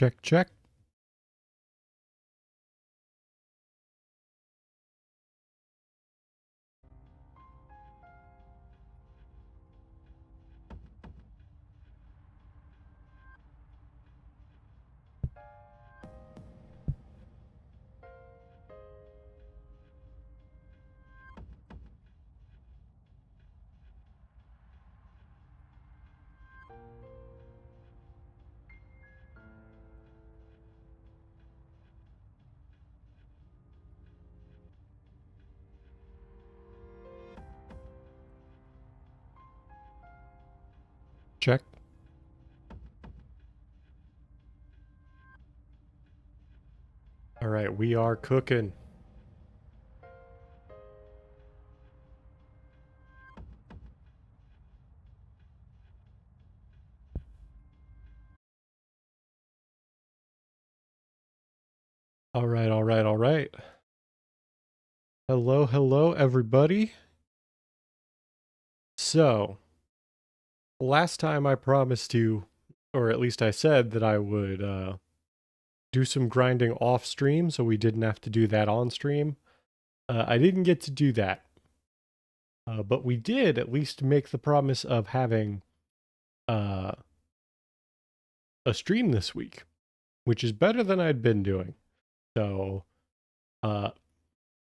check, check. Check. All right, we are cooking. All right, all right, all right. Hello, hello, everybody. So, last time I promised you, or at least I said that I would do some grinding off stream so we didn't have to do that on stream. I didn't get to do that. But we did at least make the promise of having a stream this week, which is better than I'd been doing. So,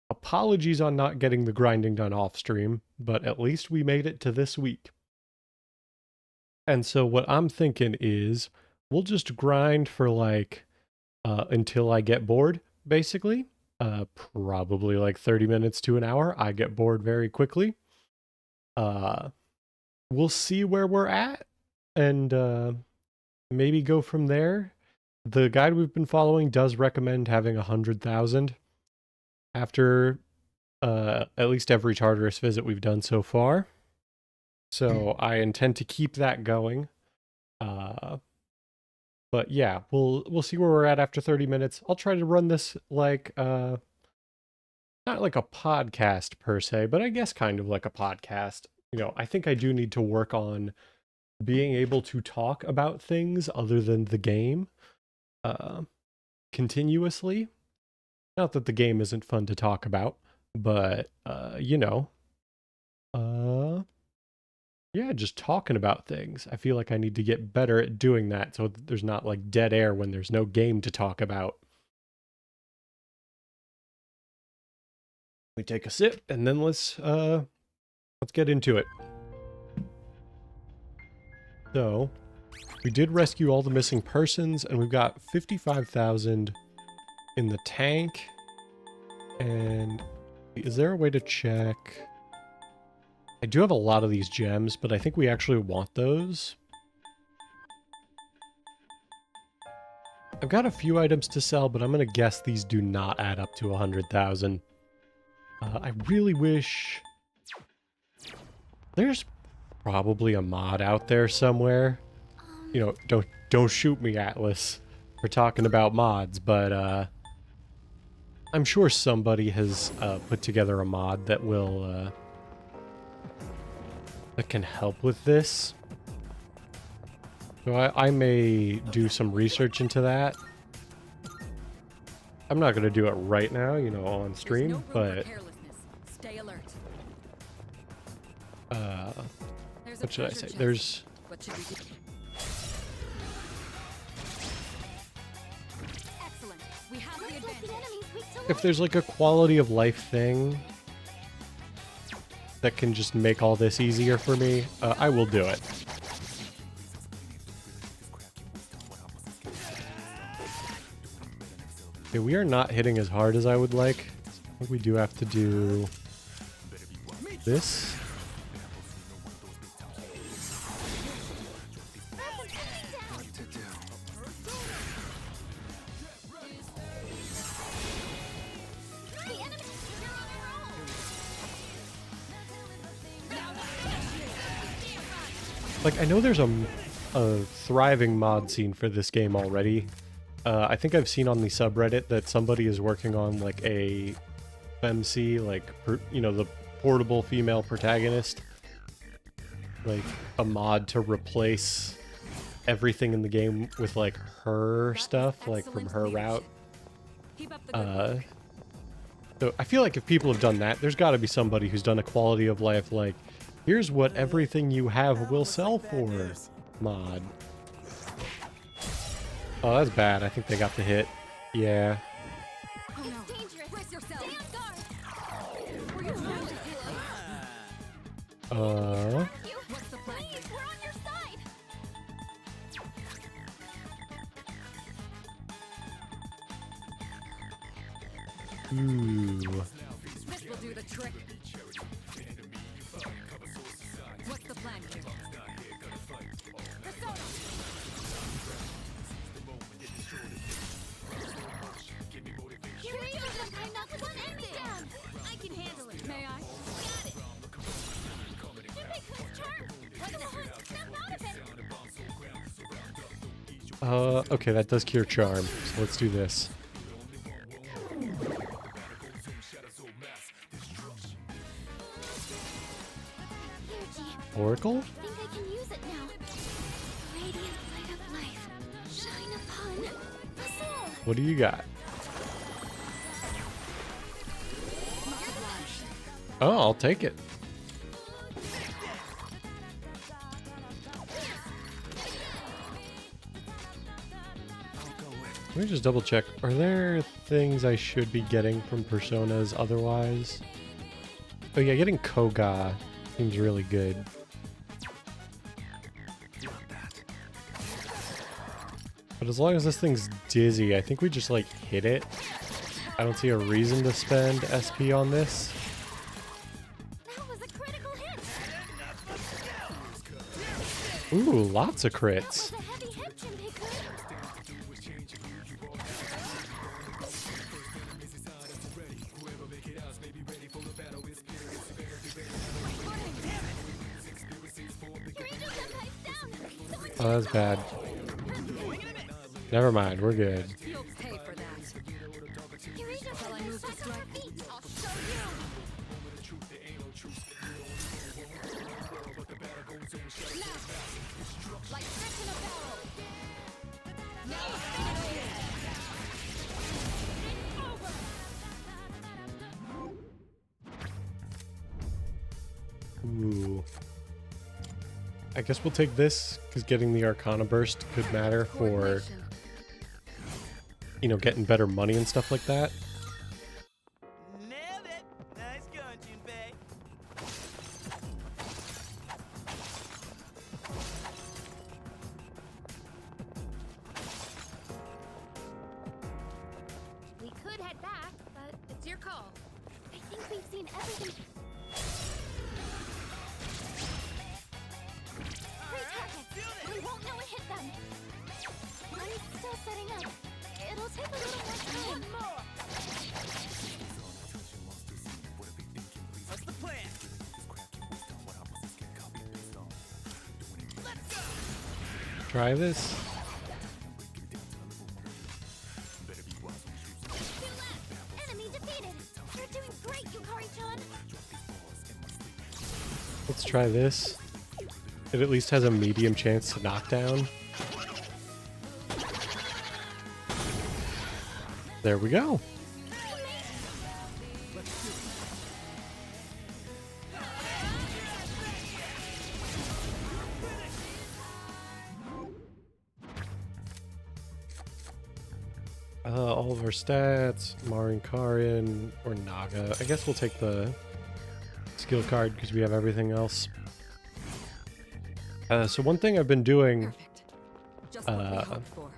apologies on not getting the grinding done off stream, but at least we made it to this week. And so what I'm thinking is we'll just grind for like until I get bored, basically. Probably like 30 minutes to an hour. I get bored very quickly. We'll see where we're at and maybe go from there. The guide we've been following does recommend having 100,000 after at least every Tartarus visit we've done so far. So I intend to keep that going. But yeah, we'll see where we're at after 30 minutes. I'll try to run this like not like a podcast per se, but I guess kind of like a podcast. You know, I think I do need to work on being able to talk about things other than the game continuously. Not that the game isn't fun to talk about, but you know, yeah, just talking about things. I feel like I need to get better at doing that so that there's not like dead air when there's no game to talk about. We take a sip and then let's get into it. So, we did rescue all the missing persons and we've got 55,000 in the tank. And is there a way to check? I do have a lot of these gems, but I think we actually want those. I've got a few items to sell, but I'm going to guess these do not add up to 100,000. I really wish... There's probably a mod out there somewhere. You know, don't shoot me, Atlas, for talking about mods, but I'm sure somebody has put together a mod that will... that can help with this. So I may do some research into that. I'm not going to do it right now, you know, on stream, but... Stay alert. What should I say? There's... What should we do? Excellent. We have the advantage. If there's like a quality of life thing that can just make all this easier for me, I will do it. Okay, we are not hitting as hard as I would like. I think we do have to do this. Like, I know there's a thriving mod scene for this game already. I think I've seen on the subreddit that somebody is working on, like, a FemC, like, you know, the portable female protagonist. Like, a mod to replace everything in the game with like her stuff, like from Excellent her leadership. route. Keep up the good work. So I feel like if people have done that, there's got to be somebody who's done a quality of life like, here's what everything you have will sell for mod. Oh, that's bad. I think they got the hit. Yeah. Oh no. It's dangerous. Brace yourself. Stay on guard. Were you around to hit? You. What's the plan? Please, we're on your side. Ooh. This will do the trick. What's the plan here? Persona. Kirito Senpai knocked one enemy down. I can handle it. May I? Got it. Junpei Kun's charm. We're gonna hunt. Snap out of it. Okay, that does cure charm. So let's do this. Yuji, Oracle? I think I can use it now. Radiant light of life. Shine upon us all. What do you got? Oh, I'll take it. Let me just double check. Are there things I should be getting from Personas otherwise? Oh yeah, getting Koga seems really good. But as long as this thing's dizzy, I think we just like hit it. I don't see a reason to spend SP on this. That was a critical hit. Ooh, lots of That crits. was a heavy hit, Junpei Kun. Kirito Senpai's down. Someone Oh, that's bad. Never mind, we're good. You'll pay for that. Kirito Shall I Senpai move to stuck on her strike? feet. I'll show you. Like fish in a barrel. Ooh. I guess we'll take this, because getting the Arcana Burst could matter for, Coordination. you know, getting better money and stuff like that. Nailed it! Nice going, Junpei. We could head back, but it's your call. I think we've seen everything. Three targets. We won't know it hit them. I'm still setting up. It'll take a little more time. One more. What's the plan? Try this. Two left. Enemy defeated. You're doing great, Yukari-chan. Let's try this. It at least has a medium chance to knock down. There we go. All of our stats, Marin Karin, or Naga. I guess we'll take the skill card because we have everything else. So one thing I've been doing Perfect. Just what we hoped for.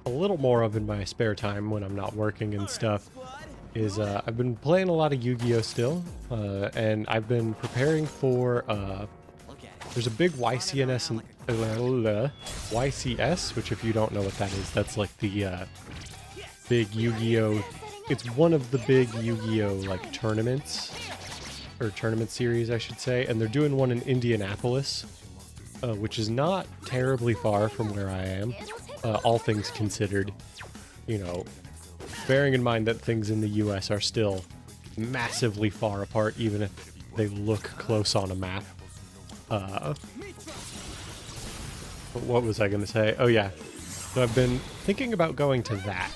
a little more of in my spare time when I'm not working and stuff Squad. is I've been playing a lot of Yu-Gi-Oh still, and I've been preparing for Look at it. there's a big YCNS and YCS, which if you don't know what that is, that's like the big Yu-Gi-Oh. It's one of the big Yu-Gi-Oh like tournaments or tournament series, I should say, and they're doing one in Indianapolis, which is not terribly far from where I am, all things considered. You know, bearing in mind that things in the U.S. are still massively far apart, even if they look close on a map. What was I going to say? Oh, yeah. So I've been thinking about going to that.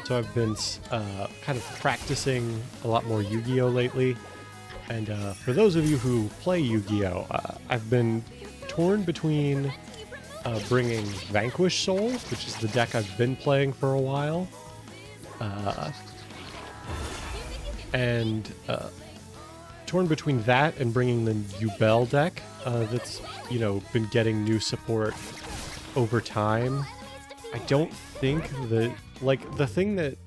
So I've been kind of practicing a lot more Yu-Gi-Oh! Lately. And for those of you who play Yu-Gi-Oh! I've been torn between bringing Vanquish Soul, which is the deck I've been playing for a while, and torn between that and bringing the Yubel deck that's, you know, been getting new support over time. I don't think that, like, the thing that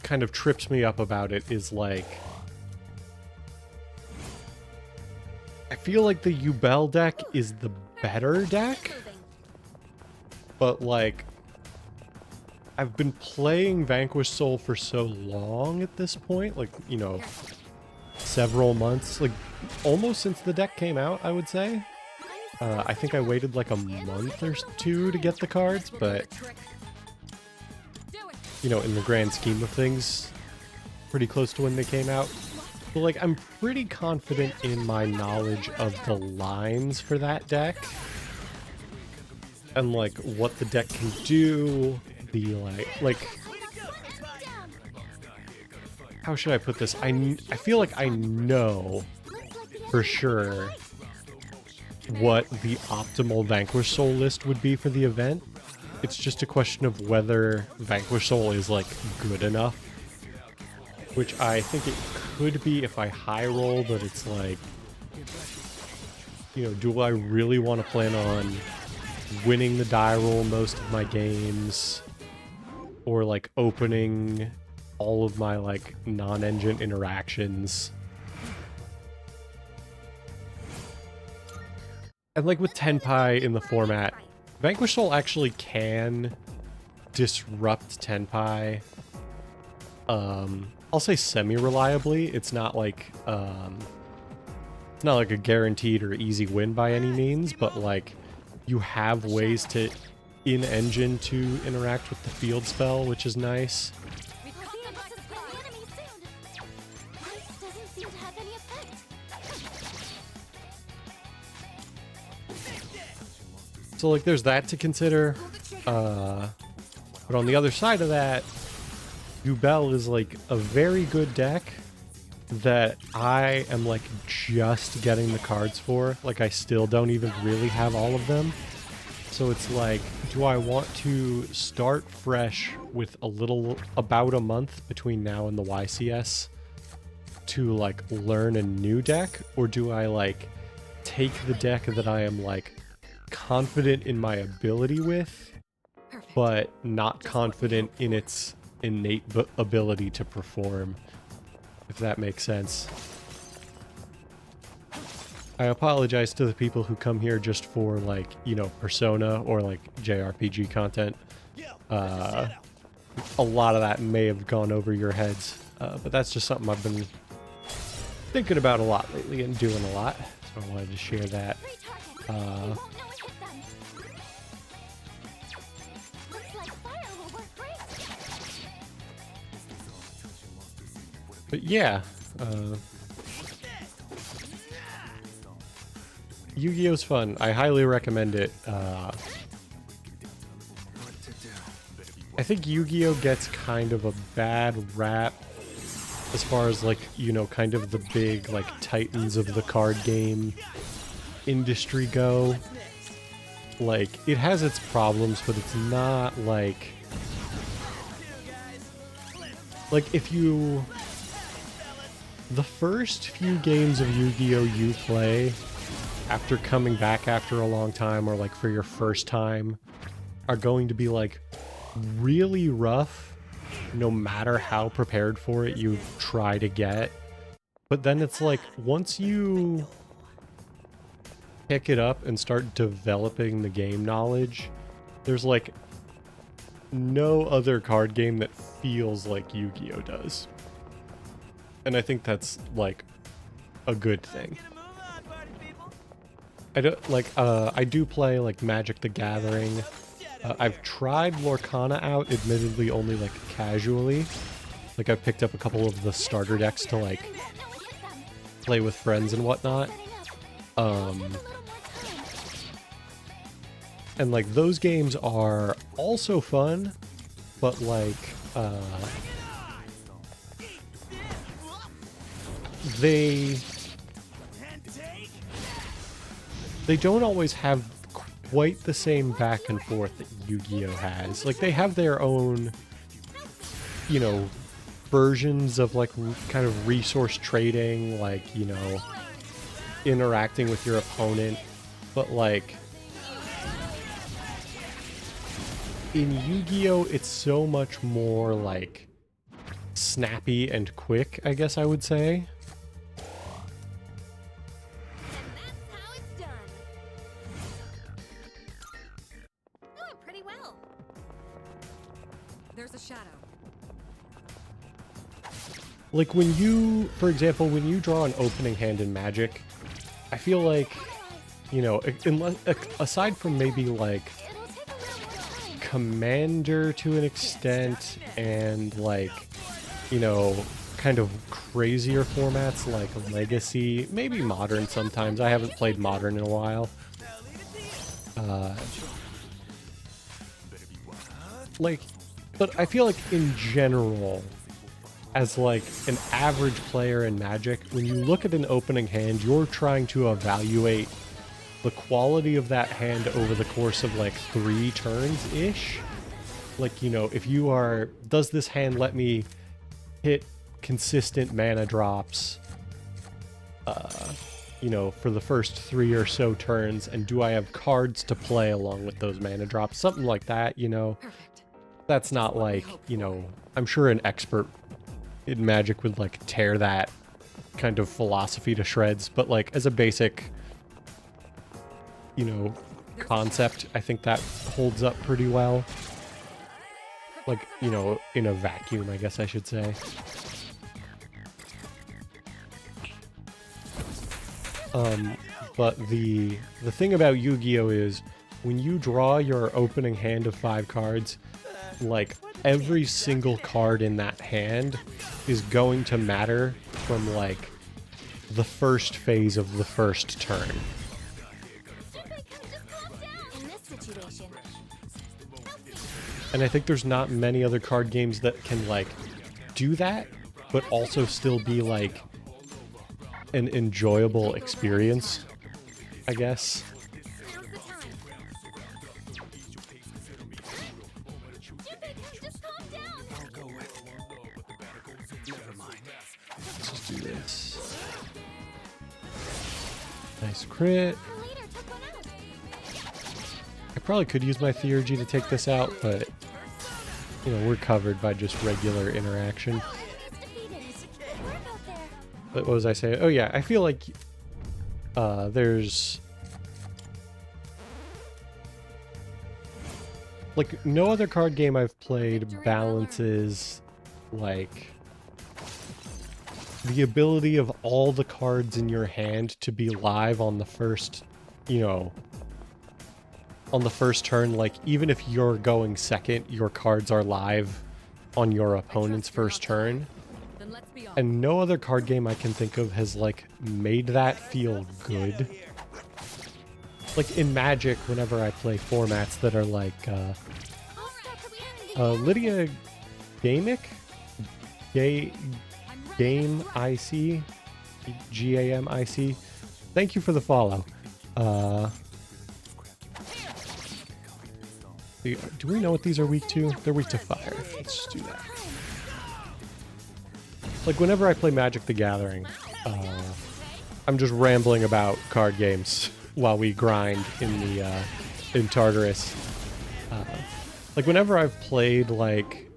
kind of trips me up about it is, like, I feel like the Yubel deck is the better deck, but, like, I've been playing Vanquish Soul for so long at this point, like, you know, several months, like, almost since the deck came out, I would say. I think I waited like a month or two to get the cards, but, you know, in the grand scheme of things, pretty close to when they came out. But, like, I'm pretty confident in my knowledge of the lines for that deck. And, like, what the deck can do, the, like, how should I put this? I feel like I know for sure what the optimal Vanquish Soul list would be for the event. It's just a question of whether Vanquish Soul is, like, good enough. Which I think it could be if I high roll, but it's like, you know, do I really want to plan on winning the die roll most of my games? Or, like, opening all of my, like, non-engine interactions? And, like, with Tenpai in the format, Vanquish Soul actually can disrupt Tenpai. I'll say semi-reliably. It's not like a guaranteed or easy win by any means, but, like, you have ways to in-engine to interact with the field spell, which is nice. So, like, there's that to consider. But on the other side of that, Yubel is, like, a very good deck that I am, like, just getting the cards for. Like, I still don't even really have all of them. So it's like, do I want to start fresh with about a month between now and the YCS to, like, learn a new deck? Or do I, like, take the deck that I am, like, confident in my ability with, but not confident in its innate ability to perform, if that makes sense. I apologize to the people who come here just for, like, you know, Persona or, like, JRPG content. A lot of that may have gone over your heads, but that's just something I've been thinking about a lot lately and doing a lot, so I wanted to share that. But yeah, Yu-Gi-Oh's fun. I highly recommend it. I think Yu-Gi-Oh gets kind of a bad rap as far as, like, you know, kind of the big, like, titans of the card game industry go. Like, it has its problems, but it's not like if you... The first few games of Yu-Gi-Oh you play after coming back after a long time, or, like, for your first time, are going to be, like, really rough, no matter how prepared for it you try to get. But then it's like, once you pick it up and start developing the game knowledge, there's, like, no other card game that feels like Yu-Gi-Oh does. And I think that's, like, a good thing. I do play, like, Magic the Gathering. I've tried Lorcana out, admittedly only, like, casually. Like, I've picked up a couple of the starter decks to, like, play with friends and whatnot. And And like those games are also fun, but like they don't always have quite the same back and forth that Yu-Gi-Oh has. Like they have their own, you know, versions of like kind of resource trading, like, you know, interacting with your opponent, but like in Yu-Gi-Oh it's so much more like snappy and quick, I guess I would say. And that's how it's done. Doing pretty well. There's a shadow. Like when you, for example, when you draw an opening hand in Magic, I feel like, you know, unless, aside from maybe like It'll take a little more time. Commander to an extent, and like, you know, kind of crazier formats like Legacy, maybe Modern sometimes. I haven't played Modern in a while. Like, but I feel like in general, as like an average player in Magic, when you look at an opening hand, you're trying to evaluate the quality of that hand over the course of like 3 turns-ish. Like, you know, if you are, does this hand let me hit consistent mana drops, you know, for the first 3 or so turns, and do I have cards to play along with those mana drops? Something like that, you know. Perfect. That's not like, you know, I'm sure an expert in Magic would like tear that kind of philosophy to shreds, but like as a basic, you know, concept, I think that holds up pretty well. Like, you know, in a vacuum, I guess I should say. But the thing about Yu-Gi-Oh is when you draw your opening hand of 5 cards, like every single card in that hand is going to matter from like the first phase of the first turn. Just calm down. In this situation, And I think there's not many other card games that can like do that, but also still be like an enjoyable experience, I guess. now's the time. Just calm down. Let's just do this. Nice crit. The leader took one out. I probably could use my Theurgy to take this out, but you know, we're covered by just regular interaction. It's defeated. We're about there. But what was I saying? Oh yeah, I feel like there's like no other card game I've played balances like the ability of all the cards in your hand to be live on the first, you know, on the first turn. Like even if you're going second, your cards are live on your opponent's first turn. Then let's be on. And no other card game I can think of has like made that feel good. Like in Magic, whenever I play formats that are like I'll start the planning. Lydia Gamic, Game IC, GAMIC. Thank you for the follow. Do we know what these are weak to? They're weak to fire. Let's just do that. Like whenever I play Magic the Gathering, I'm just rambling about card games while we grind in the in Tartarus. Like whenever I've played like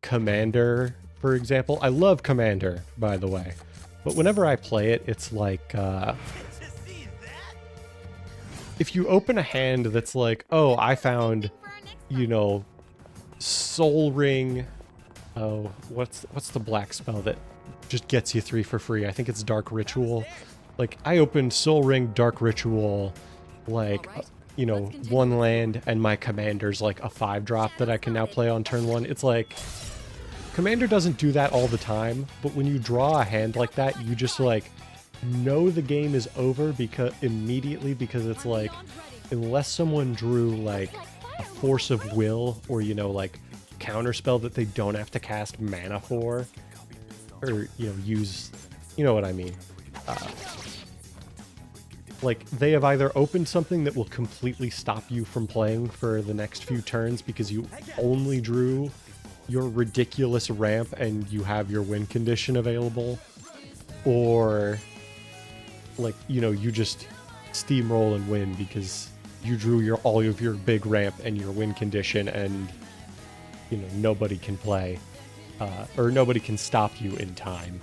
Commander, for example, I love Commander, by the way, but whenever I play it, it's like if you open a hand that's like, oh, I found, you know, Soul Ring. Oh, what's the black spell that just gets you 3 for free? I think it's Dark Ritual. Like I opened Soul Ring, Dark Ritual, like you know, 1 land, and my commander's like a 5-drop that I can now play on turn 1. It's like Commander doesn't do that all the time, but when you draw a hand like that, you just like know the game is over because immediately, because it's like unless someone drew like a force of will or, you know, like counterspell that they don't have to cast mana for, or, you know, use, you know what I mean. Like, they have either opened something that will completely stop you from playing for the next few turns because you only drew your ridiculous ramp and you have your win condition available, or, like, you know, you just steamroll and win because you drew all of your big ramp and your win condition, and, you know, nobody can play, or nobody can stop you in time.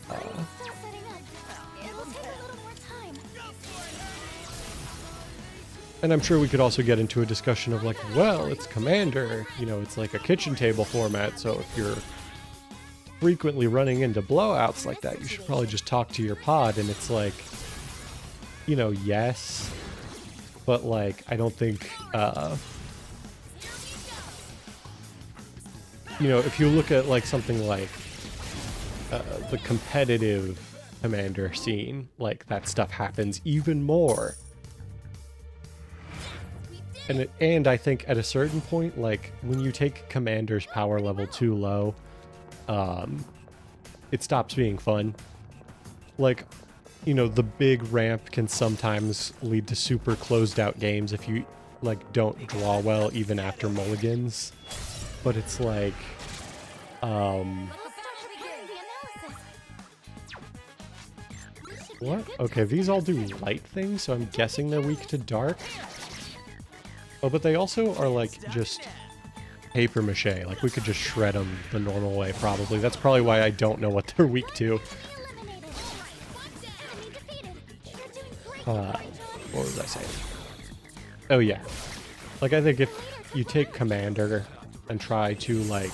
Still setting up. It'll take a little more time. And I'm sure we could also get into a discussion of like, well, it's Commander, you know, it's like a kitchen table format, so if you're frequently running into blowouts like that, you should probably just talk to your pod. And it's like, you know, yes, but like, I don't think, you know, if you look at like something like the competitive Commander scene, like that stuff happens even more. And I think at a certain point, like when you take Commander's power level too low, it stops being fun. Like, you know, the big ramp can sometimes lead to super closed out games if you like don't draw well even after mulligans. But it's like, Let's start to begin the analysis. what? Okay, these all do light things, so I'm guessing they're weak to dark. Oh, but they also are like just paper mache. Like we could just shred them the normal way, probably. That's probably why I don't know what they're weak to. Eliminated. Enemy defeated. You're doing great. What was I saying? Oh yeah. Like I think if you take Commander and try to like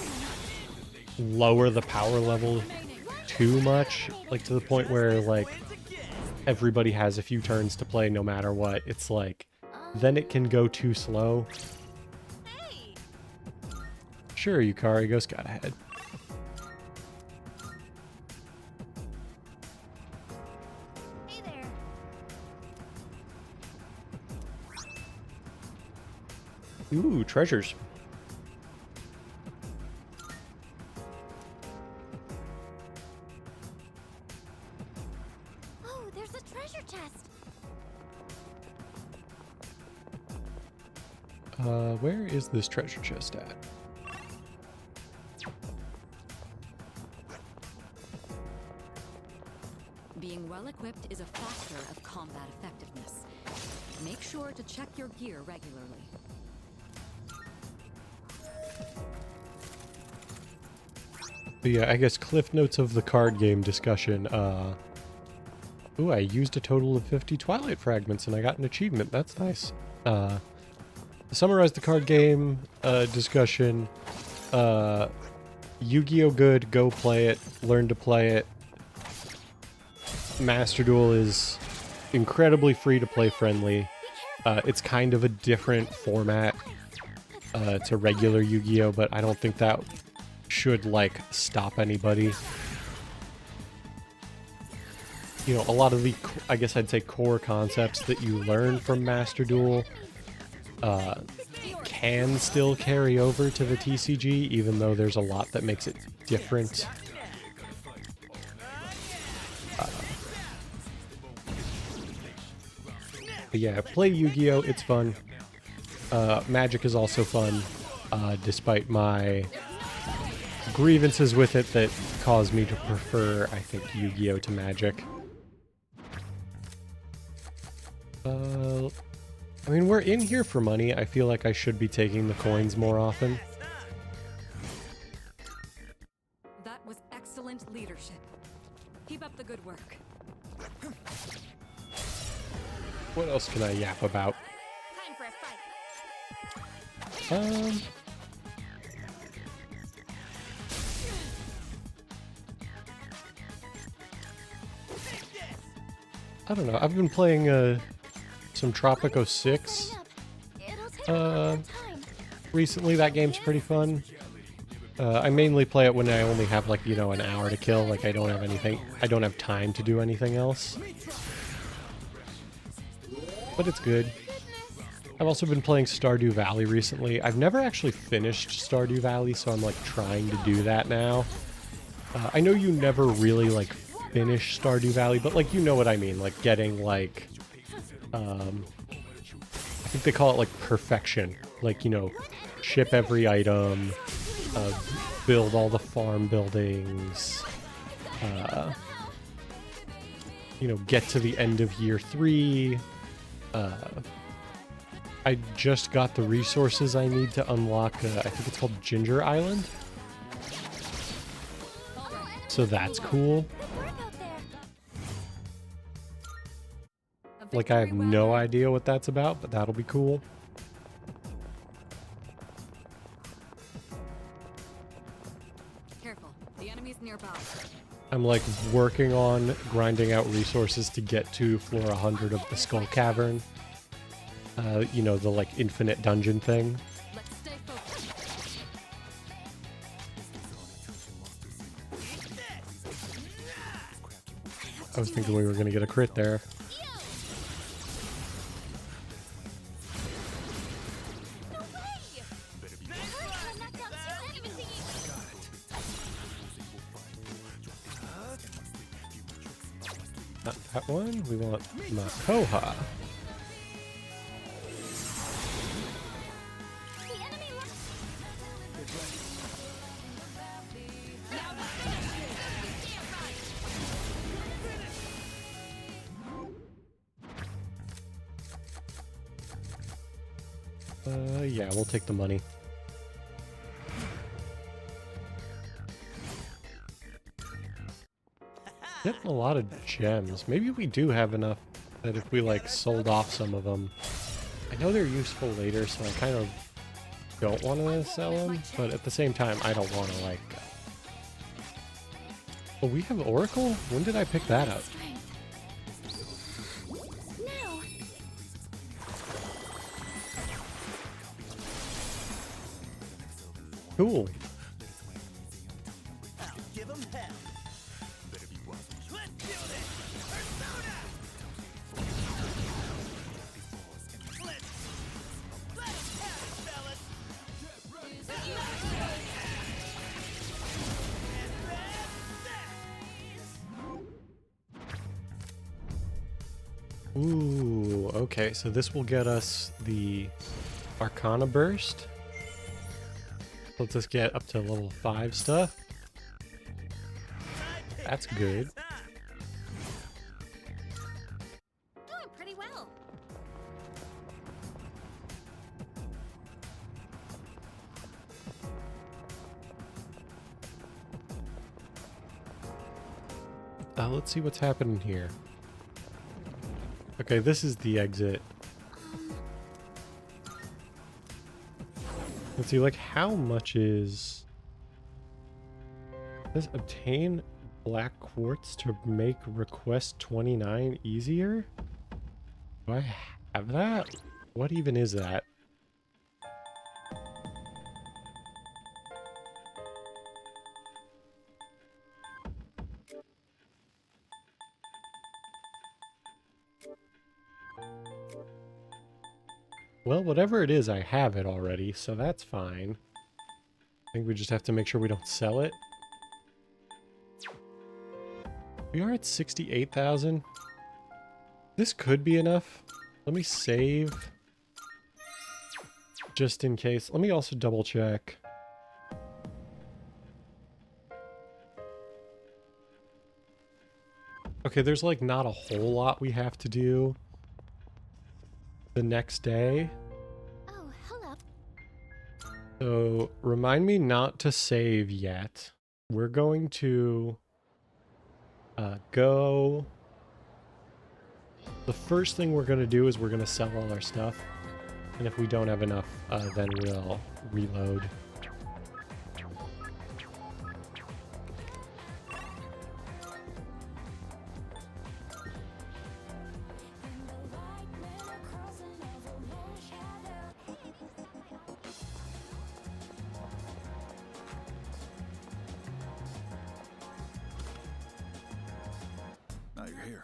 lower the power level too much, like to the point where like everybody has a few turns to play no matter what, it's like then it can go too slow. Sure, Yukari, go scout ahead. Hey there. Ooh, treasures. Oh, there's a treasure chest. Where is this treasure chest at? Being well equipped is a factor of combat effectiveness. Make sure to check your gear regularly. But yeah, I guess cliff notes of the card game discussion. Ooh, I used a total of 50 Twilight Fragments and I got an achievement. That's nice. Summarize the card game discussion. Yu-Gi-Oh! Good, go play it, learn to play it. Master Duel is incredibly free-to-play friendly. It's kind of a different format to regular Yu-Gi-Oh! But I don't think that should, like, stop anybody. You know, a lot of the, I guess I'd say, core concepts that you learn from Master Duel can still carry over to the TCG, even though there's a lot that makes it different. But yeah, play Yu-Gi-Oh! It's fun. Magic is also fun, despite my grievances with it that cause me to prefer, I think, Yu-Gi-Oh! To Magic. I mean, we're in here for money. I feel like I should be taking the coins more often. That was excellent leadership. Keep up the good work. What else can I yap about? Time for a fight. I don't know. I've been playing some Tropico 6 It'll take a little more time. recently. That game's pretty fun. I mainly play it when I only have, like, you know, an hour to kill. Like, I don't have time to do anything else. But it's good. I've also been playing Stardew Valley recently. I've never actually finished Stardew Valley, so I'm like trying to do that now. I know you never really like finish Stardew Valley, but like you know what I mean, like getting like I think they call it like perfection. Like, you know, ship every item, build all the farm buildings, you know, get to the end of year 3. I just got the resources I need to unlock, I think it's called Ginger Island. So that's cool. Good work out there. A Like, I have victory no well earned. idea what that's about, but that'll be cool. Careful, the enemy's nearby. I'm like working on grinding out resources to get to floor 100 of the Skull Cavern. You know, the like infinite dungeon thing. Let's stay focused. I was thinking we were gonna get a crit there. No way! I'm knocked out too. Even thinking. Not that one. We want Makoha. The enemy left. Yeah, we'll take the money. Getting a lot of gems. Maybe we do have enough that if we like sold off some of them. I know they're useful later, so I kind of don't want to sell them, but at the same time, I don't want to like... Oh, we have Oracle? When did I pick that up? Now. Cool. Give 'em hell. Let's do this. Persona. Let us have it, fellas. Ooh, okay, so this will get us the Arcana Burst. Let's just get up to level 5 stuff. That's good. Doing pretty well. Let's see what's happening here. Okay, this is the exit. Let's see, like, how much is... Does obtain black quartz to make request 29 easier? Do I have that? What even is that? Well, whatever it is, I have it already, so that's fine. I think we just have to make sure we don't sell it. We are at 68,000. This could be enough. Let me save. Just in case. Let me also double check. Okay, there's like not a whole lot we have to do the next day. Oh, hello. So remind me not to save yet. We're going to go. The first thing we're going to do is we're going to sell all our stuff. And if we don't have enough, then we'll reload. Now you're here.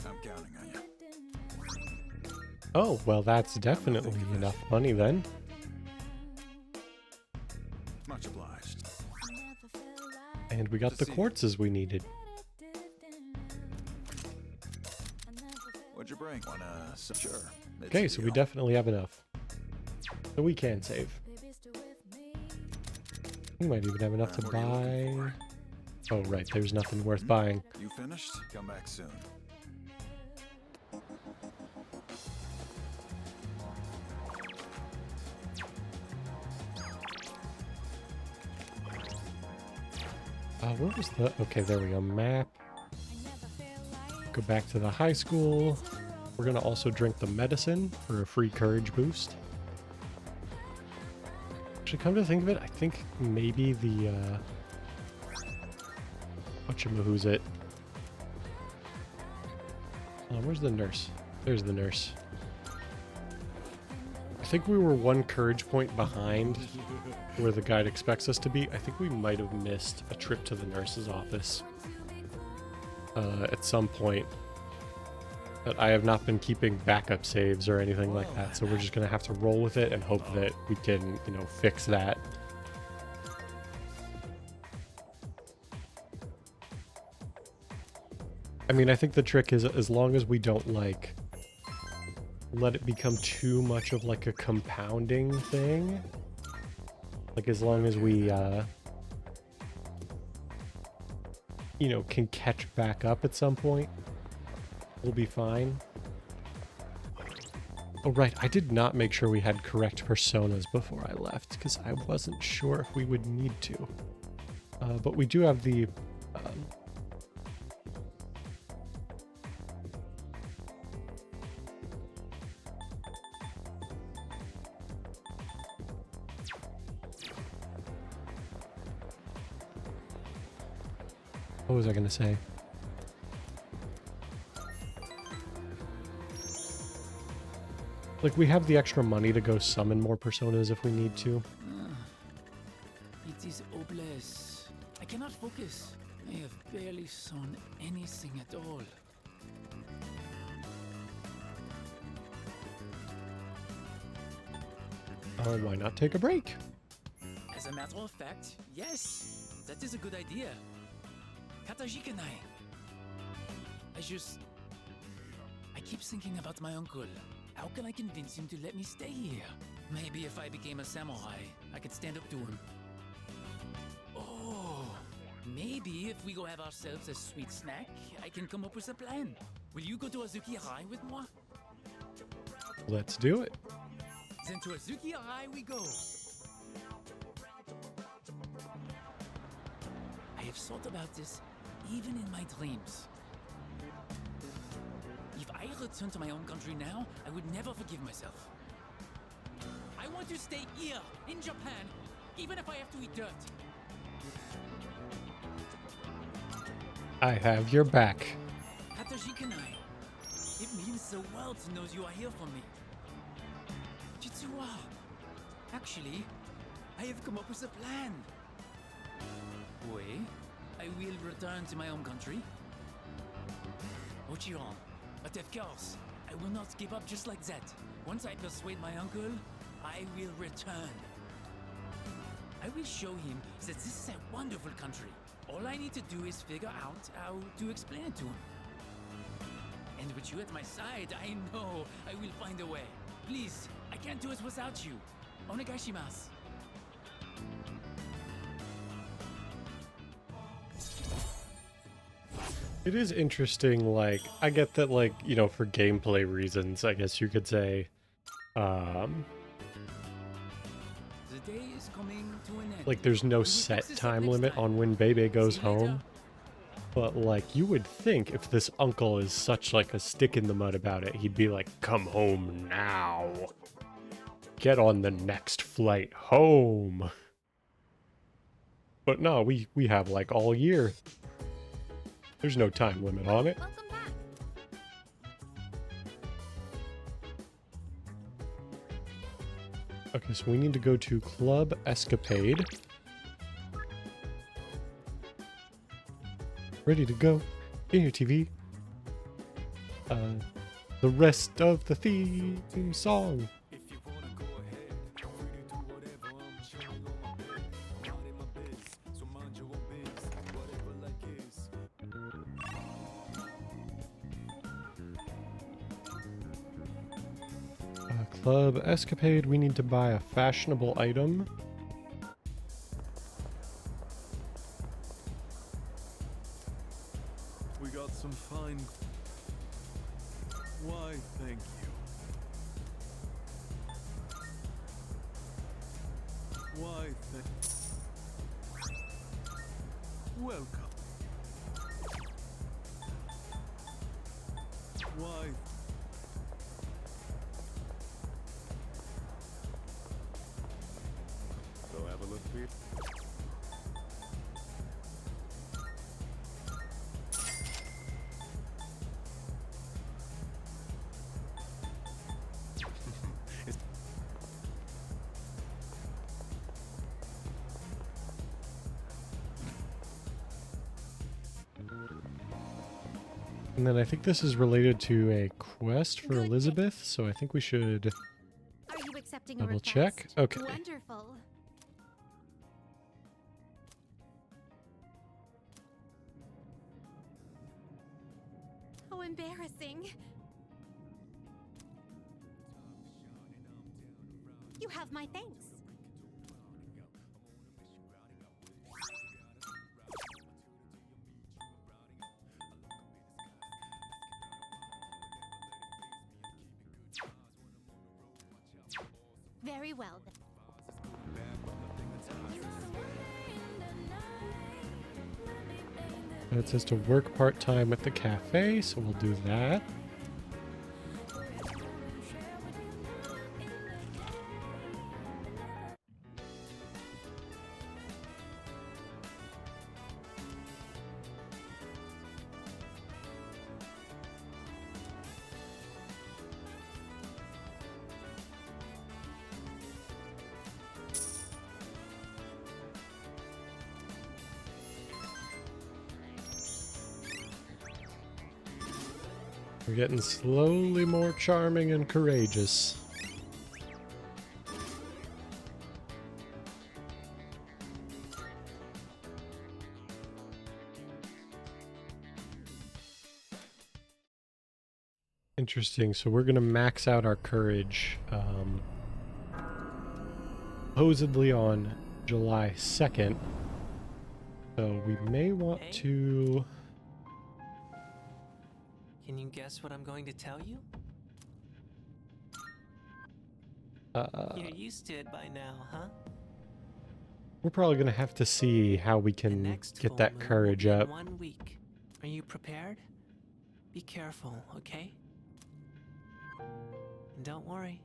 I'm counting on you. Oh, well, that's definitely enough money then. Much obliged. And we got the quartzes we needed. What'd you bring? Sure. Okay, so we definitely have enough. So we can save. We might even have enough to What are you looking buy. for? Oh, right, there's nothing worth buying. You finished? Come back soon. Where was the... Okay, there we go. Map. Go back to the high school. We're going to also drink the medicine for a free courage boost. Actually, come to think of it, I think maybe the... Whatchamahoo's it? Where's the nurse? There's the nurse. I think we were one courage point behind where the guide expects us to be. I think we might have missed a trip to the nurse's office at some point. But I have not been keeping backup saves or anything like that, so we're just going to have to roll with it and hope that we can, you know, fix that. I mean, I think the trick is as long as we don't, like, let it become too much of, like, a compounding thing. Like, as long as we, you know, can catch back up at some point, we'll be fine. Oh, right. I did not make sure we had correct personas before I left, because I wasn't sure if we would need to. But we do have the... what was I going to say? Like, we have the extra money to go summon more personas if we need to. It is hopeless. I cannot focus. I have barely sewn anything at all. Why not take a break? As a matter of fact, yes, that is a good idea. Katajik and I keep thinking about my uncle. How can I convince him to let me stay here? Maybe if I became a samurai, I could stand up to him. Oh, maybe if we go have ourselves a sweet snack, I can come up with a plan. Will you go to Azuki High with moi? Let's do it. Then to Azuki High we go. I have thought about this even in my dreams. If I return to my own country now, I would never forgive myself. I want to stay here, in Japan, even if I have to eat dirt. I have your back. Katajikanai. It means the world knows you are here for me. Jitsuwa. Actually, I have come up with a plan. Wait, I will return to my own country. Ochiron. But of course, I will not give up just like that. Once I persuade my uncle, I will return. I will show him that this is a wonderful country. All I need to do is figure out how to explain it to him. And with you at my side, I know I will find a way. Please, I can't do it without you. Onegaishimasu. It is interesting, like, I get that, like, you know, for gameplay reasons, I guess you could say, The day is coming to an end. like, there's no set time limit on when Bebe goes home. But, like, you would think if this uncle is such, like, a stick in the mud about it, he'd be like, come home now. Get on the next flight home. But no, we have, like, all year. There's no time limit on it. Welcome back. Okay, so we need to go to Club Escapade. ready to go in your TV. The rest of the theme song. Club Escapade, we need to buy a fashionable item. We got some fine. Why, thank you. Why, welcome. Why? Go have a look, Pete. And then I think this is related to a quest for Good. Elizabeth, so I think we should Are you accepting a double request? check. Okay. Wonderful. How embarrassing. You have my thanks. Very well then. It says to work part-time at the cafe, so we'll do that. We're getting slowly more charming and courageous. Interesting, so we're gonna max out our courage supposedly on July 2nd. So we may want Hey. to... Can you guess what I'm going to tell you? You're used to it by now, huh? We're probably gonna have to see how we The can next get full that moon will courage be in up. 1 week. Are you prepared? Be careful, okay? And don't worry,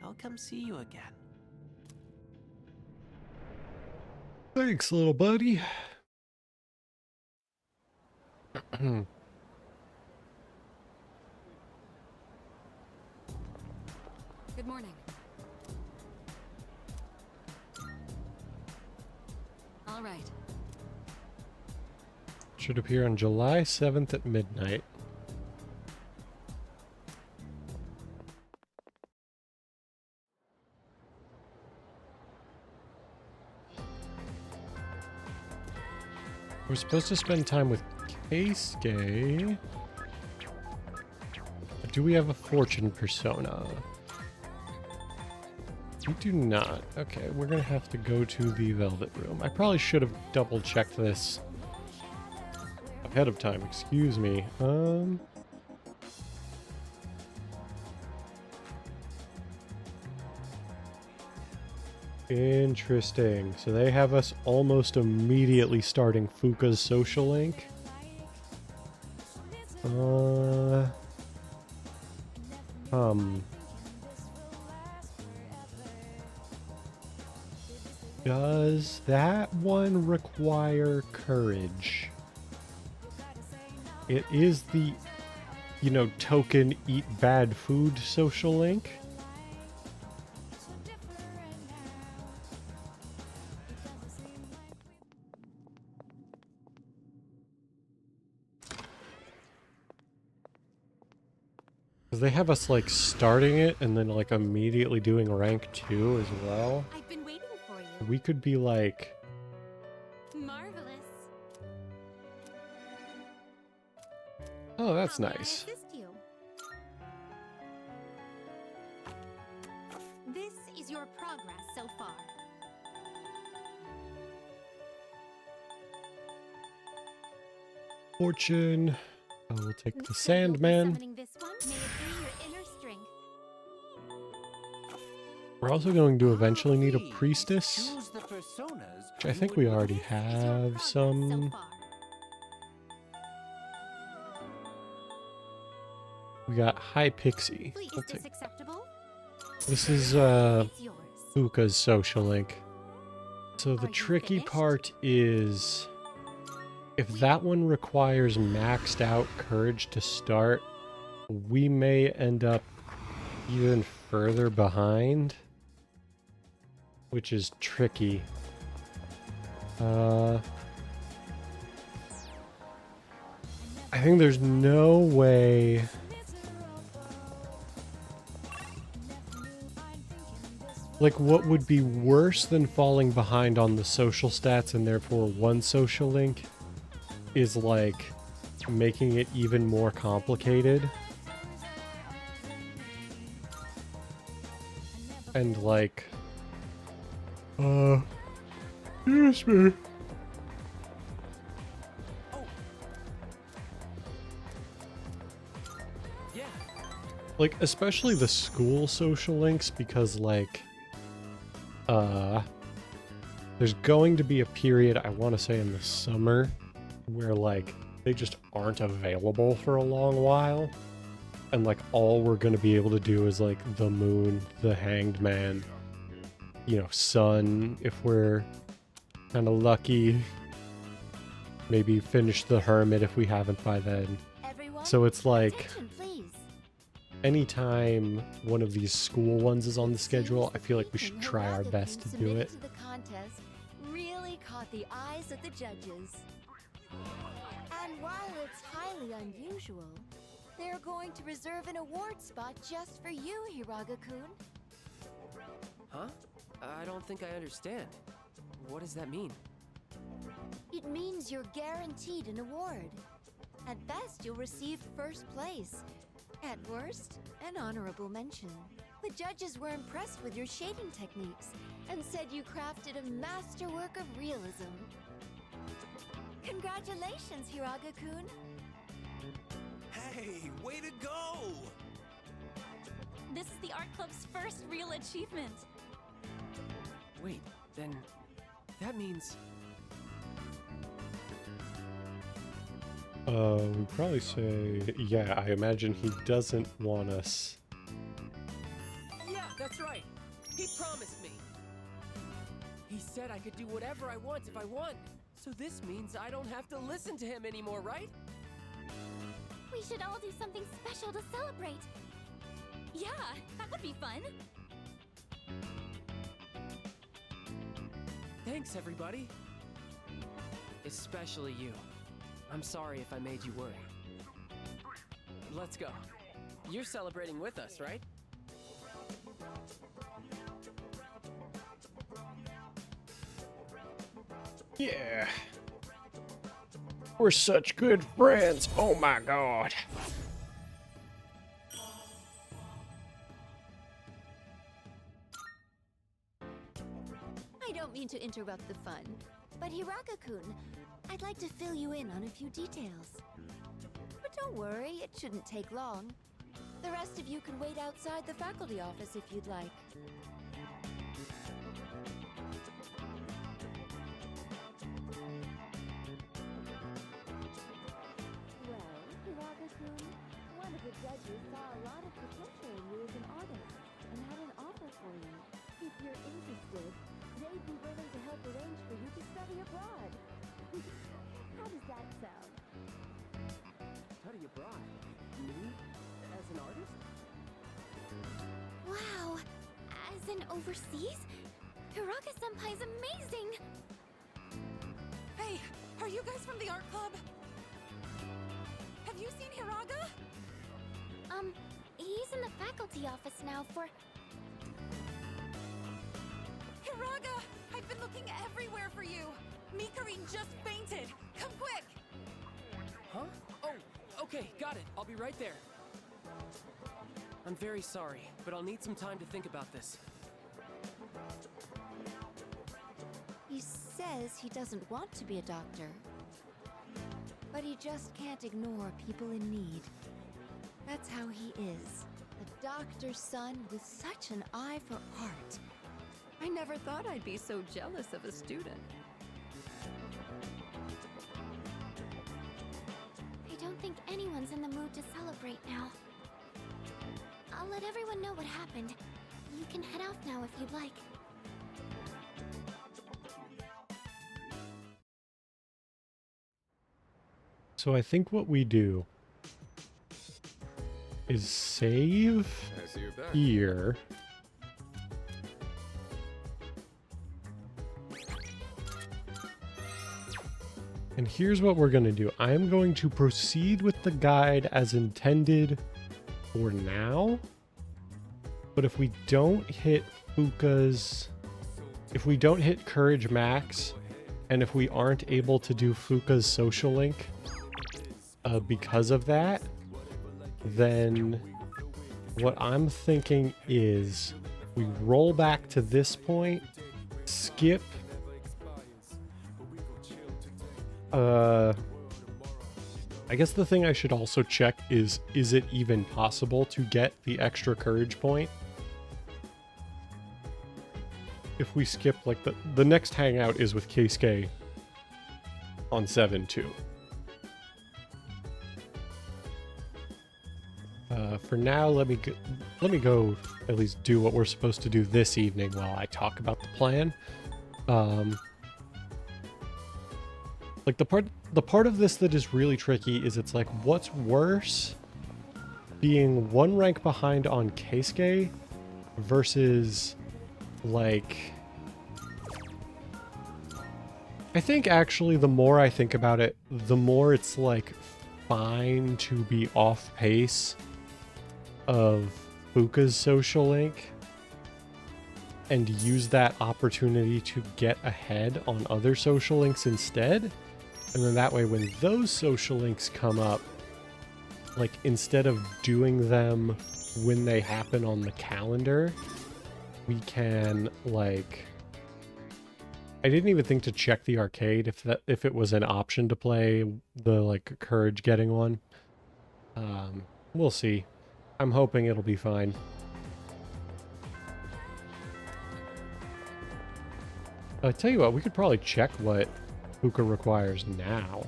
I'll come see you again. Thanks, little buddy. Good morning. All right. Should appear on July 7th at midnight. We're supposed to spend time with Keisuke. But do we have a fortune persona? We do not. Okay, we're gonna have to go to the Velvet Room. I probably should have double checked this ahead of time, excuse me. Interesting. So they have us almost immediately starting Fuka's social link. Does that one require courage? It is the, you know, token eat bad food social link. 'Cause they have us like starting it and then like immediately doing rank 2 as well. I've been waiting for you. We could be like, Marvelous. oh, that's How may I nice. assist you? This is your progress so far. Fortune. I will take the Looks like you'll be Sandman. summoning this one. May it be your inner strength. We're also going to eventually need a Please priestess, choose the personas which I you think would we already This is your have progress some. So far. We got High Pixie. Please, We'll is this take- acceptable? This is It's yours. Fuka's social link. So the Are you tricky finished? part is if that one requires maxed out courage to start, we may end up even further behind, which is tricky. I think there's no way. Like, what would be worse than falling behind on the social stats and therefore one social link is like making it even more complicated. And like, excuse me. Yeah. Like, especially the school social links, because like, there's going to be a period, I want to say in the summer, where like they just aren't available for a long while. And like all we're going to be able to do is like the moon, the hanged man, you know, sun, if we're kind of lucky. Maybe finish the hermit if we haven't by then. Everyone, So it's like, attention, please. anytime one of these school ones is on the It schedule, seems I the feel like we painting should try our Hiroga best to Kun do submitted it. to the contest really caught the eyes of the judges. And while it's highly unusual, they're going to reserve an award spot just for you, Hiraga-kun. Huh? I don't think I understand. What does that mean? It means you're guaranteed an award. At best, you'll receive first place. At worst, an honorable mention. The judges were impressed with your shading techniques and said you crafted a masterwork of realism. Congratulations, Hiraga-kun. Hey, way to go! This is the art club's first real achievement. Wait, then that means We'd probably say, yeah, I imagine he doesn't want us. yeah, that's right. He promised me. He said I could do whatever I want if I won. So this means I don't have to listen to him anymore, right? We should all do something special to celebrate. Yeah, that would be fun. Thanks, everybody. Especially you. I'm sorry if I made you worry. Let's go. You're celebrating with us, right? Yeah. We're such good friends. Oh my god. I don't mean to interrupt the fun, but Hiraga-kun, I'd like to fill you in on a few details. But don't worry, it shouldn't take long. The rest of you can wait outside the faculty office if you'd like. Well, Hiraga-kun, one of the judges saw a lot of potential in you as an artist and had an offer for you. If you're interested, they'd be willing to help arrange for you to study abroad. How does that sound? Study abroad. Me? As an artist? Wow! As in overseas? Hiraga-senpai's amazing! Hey, are you guys from the art club? Have you seen Hiraga? He the office now for... Hiraga! I've been looking everywhere for you! Mikarin just fainted! Come quick! Huh? Oh, okay, got it. I'll be right there. I'm very sorry, but I'll need some time to think about this. He says he doesn't want to be a doctor. But he just can't ignore people in need. That's how he is. A doctor's son with such an eye for art. I never thought I'd be so jealous of a student. I don't think anyone's in the mood to celebrate now. I'll let everyone know what happened. You can head out now if you'd like. So I think what we do is save I see you're back. here. And here's what we're going to do. I am going to proceed with the guide as intended for now. But if we don't hit Fuka's... If we don't hit Courage Max, and if we aren't able to do Fuka's social link because of that, then what I'm thinking is we roll back to this point, skip I guess the thing I should also check is it even possible to get the extra courage point? If we skip, like, the next hangout is with Keisuke on 7-2. For now, let me go at least do what we're supposed to do this evening while I talk about the plan. Like, the part of this that is really tricky is it's like, what's worse, being one rank behind on Keisuke versus, like... I think actually the more I think about it, the more it's like fine to be off pace of Fuka's social link and use that opportunity to get ahead on other social links instead. And then that way when those social links come up, like, instead of doing them when they happen on the calendar, we can, like... I didn't even think to check the arcade if it was an option to play the, like, courage getting one. We'll see. I'm hoping it'll be fine. I tell you what, we could probably check what Fuka requires now.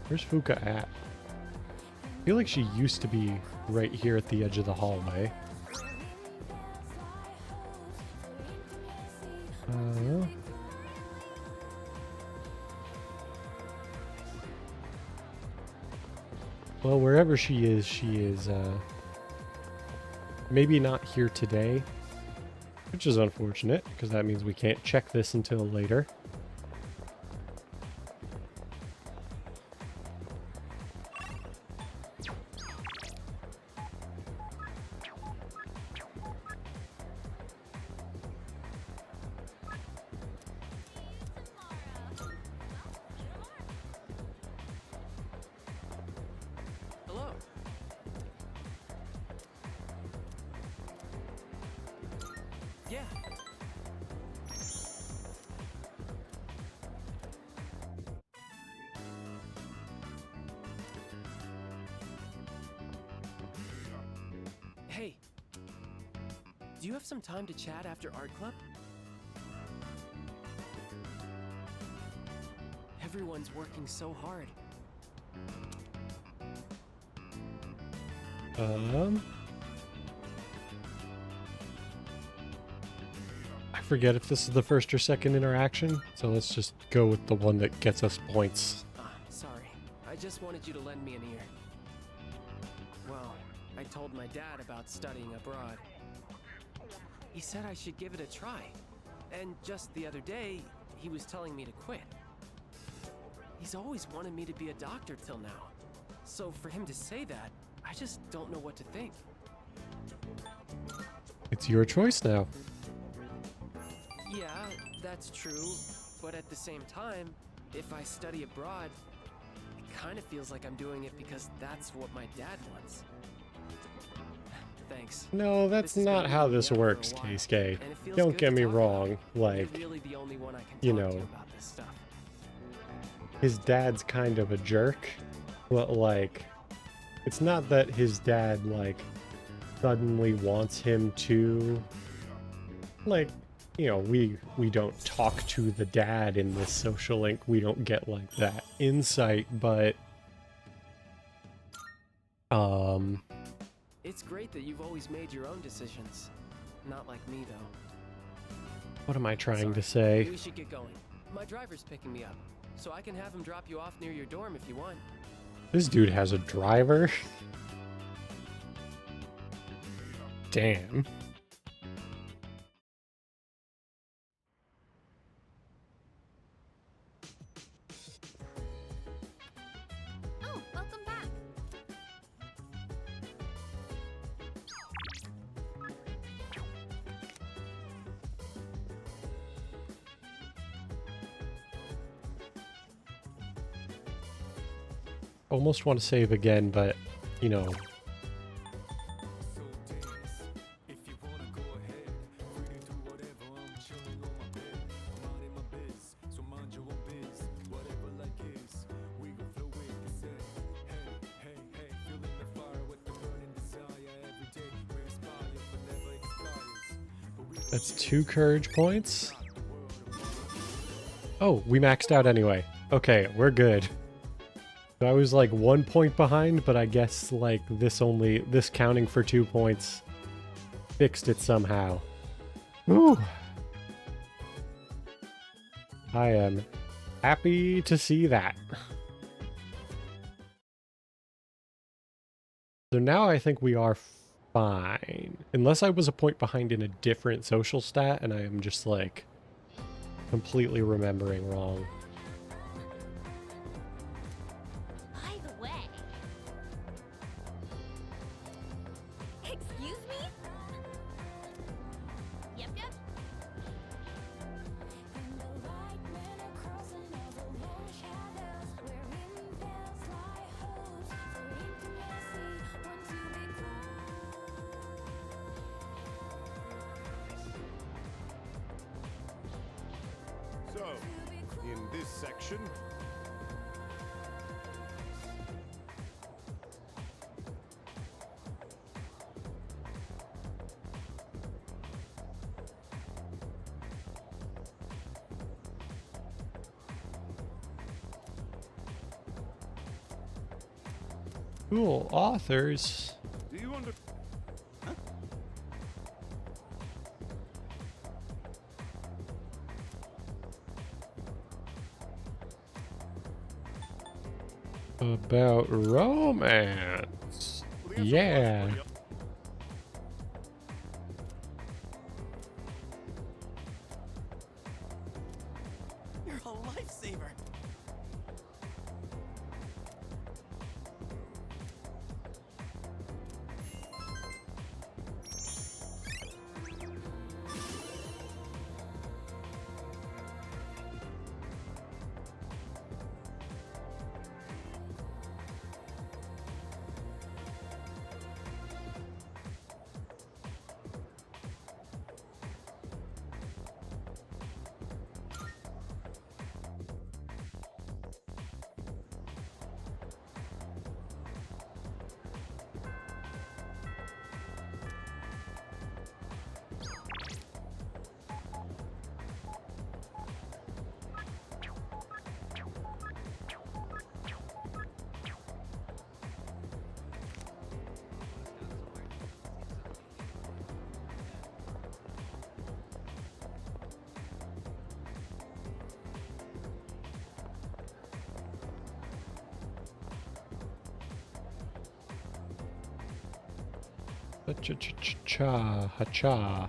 Where's Fuka at? I feel like she used to be right here at the edge of the hallway. Well, wherever she is maybe not here today, which is unfortunate, because that means we can't check this until later. Hello. Yeah. Hey. Do you have some time to chat after art club? Everyone's working so hard. I forget if this is the first or second interaction, so let's just go with the one that gets us points. Sorry. I just wanted you to lend me an ear. Well, I told my dad about studying abroad. He said I should give it a try. And just the other day, he was telling me to quit. He's always wanted me to be a doctor till now. So for him to say that, I just don't know what to think. It's your choice now. Yeah, that's true. But at the same time, if I study abroad, it kind of feels like I'm doing it because that's what my dad wants. Thanks. No, that's This has not been how weighing me this up for a works, while, Keisuke. and it feels Don't good get to me talk about wrong. it. Like, You're really the only one I can you talk to know, about this stuff. his dad's kind of a jerk, but like, it's not that his dad like suddenly wants him to, like, you know, we don't talk to the dad in this social link. We don't get like that insight, but It's great that you've always made your own decisions. Not like me, though. what am I trying to Sorry. say? We should get going. My driver's picking me up, so I can have him drop you off near your dorm if you want. This dude has a driver. Damn. Oh, welcome back. Almost want to save again, but you know, So dance. If you wanna go ahead, free to do whatever. I'm chilling on my bed. I'm minding my biz, so mind your own biz. Whatever like is, we gon' flow with the set. Hey, hey, hey, feeling the fire with the burning desire. Every day we inspire, but never expires. But we gon' that's 2 courage points. Oh, we maxed out anyway. Okay, we're good. So I was like 1 point behind, but I guess like this counting for 2 points fixed it somehow. Ooh. I am happy to see that. So now I think we are fine. Unless I was a point behind in a different social stat and I am just like completely remembering wrong. By the way. Excuse me? Yep, yep. So, in this section, Cool authors. do you under? About romance. Yeah. You're a lifesaver. Cha ha cha.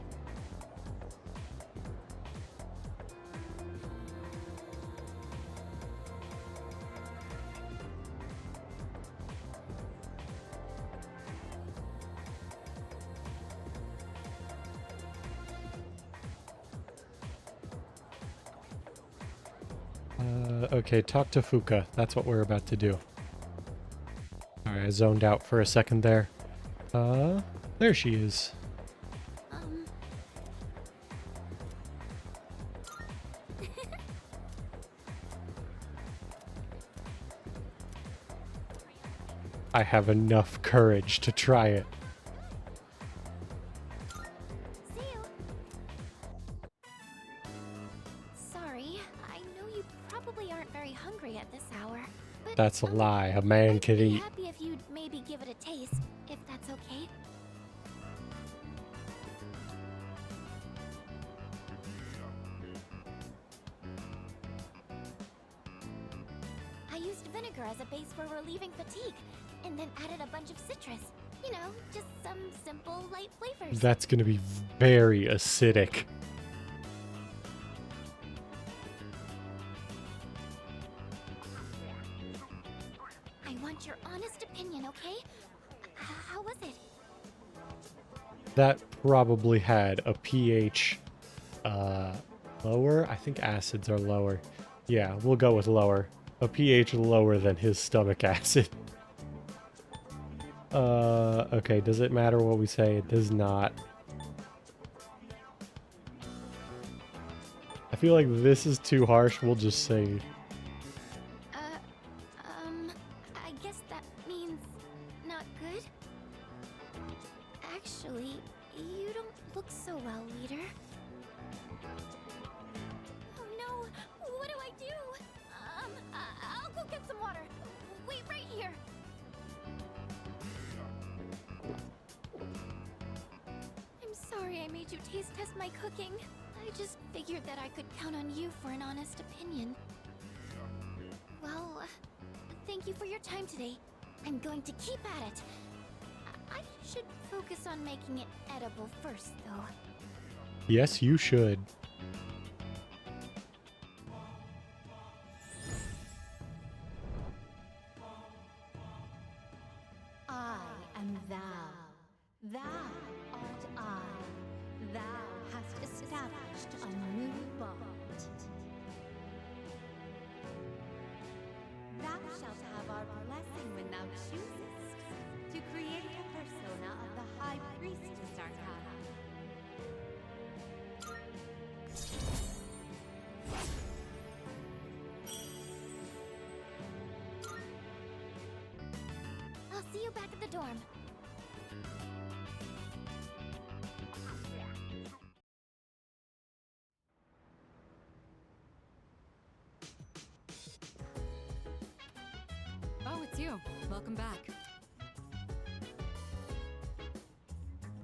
Okay, talk to Fuka. That's what we're about to do. Alright, I zoned out for a second there. There she is. I have enough courage to try it. See you. Sorry, I know you probably aren't very hungry at this hour. But That's a lie. A man I'd can be eat. happy if you'd maybe give it a taste, if that's okay. I used vinegar as a base for relieving fatigue, and then added a bunch of citrus. You know, just some simple, light flavors. That's gonna be very acidic. I want your honest opinion, okay? How was it? That probably had a pH lower. I think acids are lower. Yeah, we'll go with lower. A pH lower than his stomach acid. Okay, does it matter what we say? It does not. I feel like this is too harsh. We'll just say I guess that means not good? Actually, you don't look so well, leader. Oh no! What do I do? I'll go get some water. Wait right here. I'm sorry I made you taste test my cooking. I just figured that I could count on you for an honest opinion. Well, thank you for your time today. I'm going to keep at it. I should focus on making it edible first, though. yes, you should. I am thou. Thou art I. Thou hast established a new bond. Thou shalt have our blessing when thou choosest to create a persona of the High Priestess Arcana. I'll see you back at the dorm. Oh, it's you. Welcome back.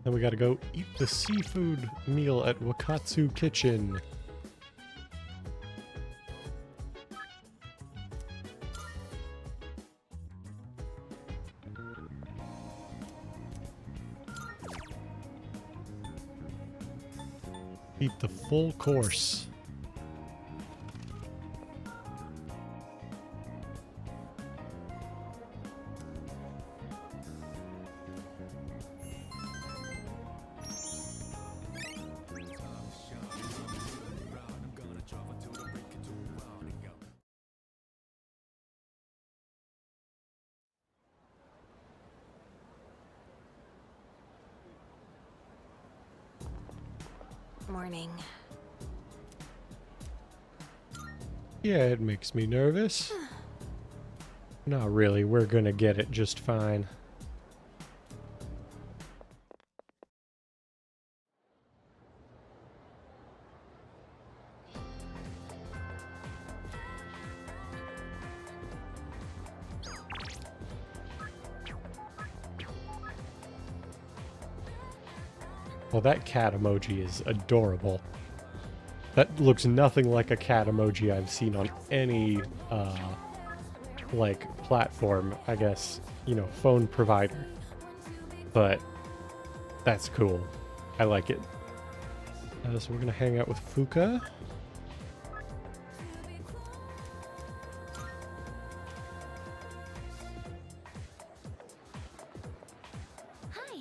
Then we gotta go eat the seafood meal at Wakatsu Kitchen. Eat the full course. Morning. Yeah, it makes me nervous. Not really, we're gonna get it just fine. Well, that cat emoji is adorable. That looks nothing like a cat emoji I've seen on any, like, platform, I guess, you know, phone provider. But that's cool. I like it. So we're gonna hang out with Fuka. Hi.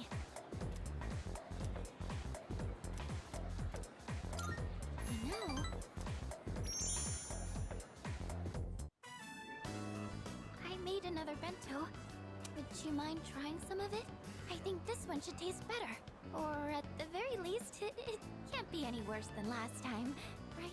You know, another bento. Would you mind trying some of it? I think this one should taste better. Or at the very least, it can't be any worse than last time, right?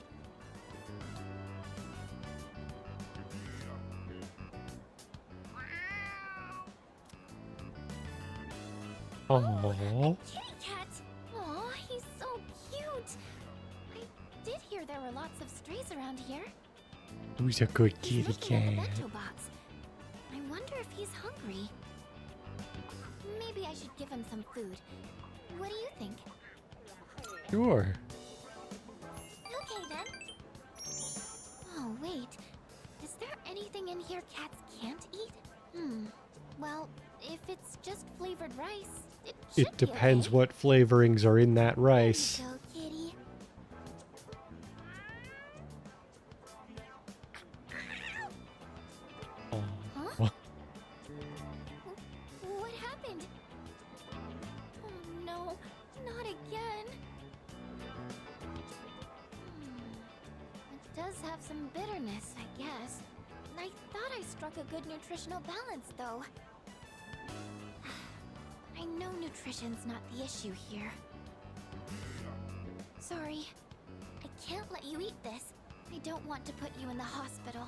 Oh, Kitty cat! Aw, he's so cute! I did hear there were lots of strays around here. who's a good He's kitty looking at the cat? bento box. I wonder if he's hungry. Maybe I should give him some food. What do you think? Sure. Okay then. Oh wait, is there anything in here cats can't eat? Well, if it's just flavored rice, it should It depends be okay. what flavorings are in that There you rice. go, kitty. Oh, Huh? what? What happened? Oh no, not again. It does have some bitterness, I guess. I thought I struck a good nutritional balance, though. I know nutrition's not the issue here. Sorry. I can't let you eat this. I don't want to put you in the hospital.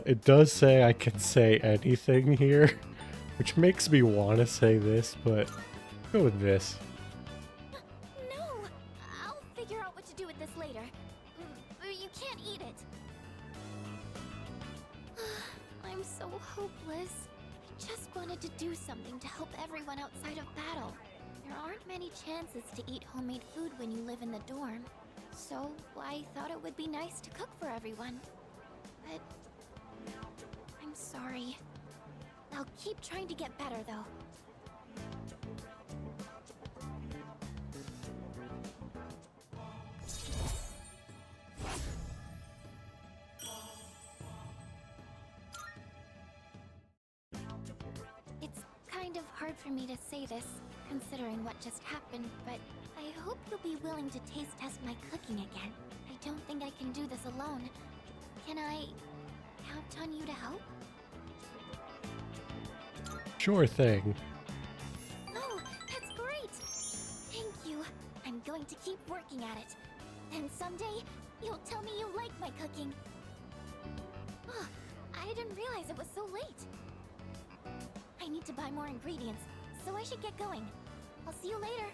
It does say I can say anything here, which makes me want to say this, but go with this. No! I'll figure out what to do with this later. You can't eat it. I'm so hopeless. I just wanted to do something to help everyone outside of battle. There aren't many chances to eat homemade food when you live in the dorm. So I thought it would be nice to cook for everyone. But I'm sorry. I'll keep trying to get better though. It's kind of hard for me to say this, considering what just happened, but I hope you'll be willing to taste test my cooking again. I don't think I can do this alone. Can I count on you to help? Sure thing. Oh, that's great! Thank you. I'm going to keep working at it. And someday, you'll tell me you like my cooking. Oh, I didn't realize it was so late. I need to buy more ingredients, so I should get going. I'll see you later.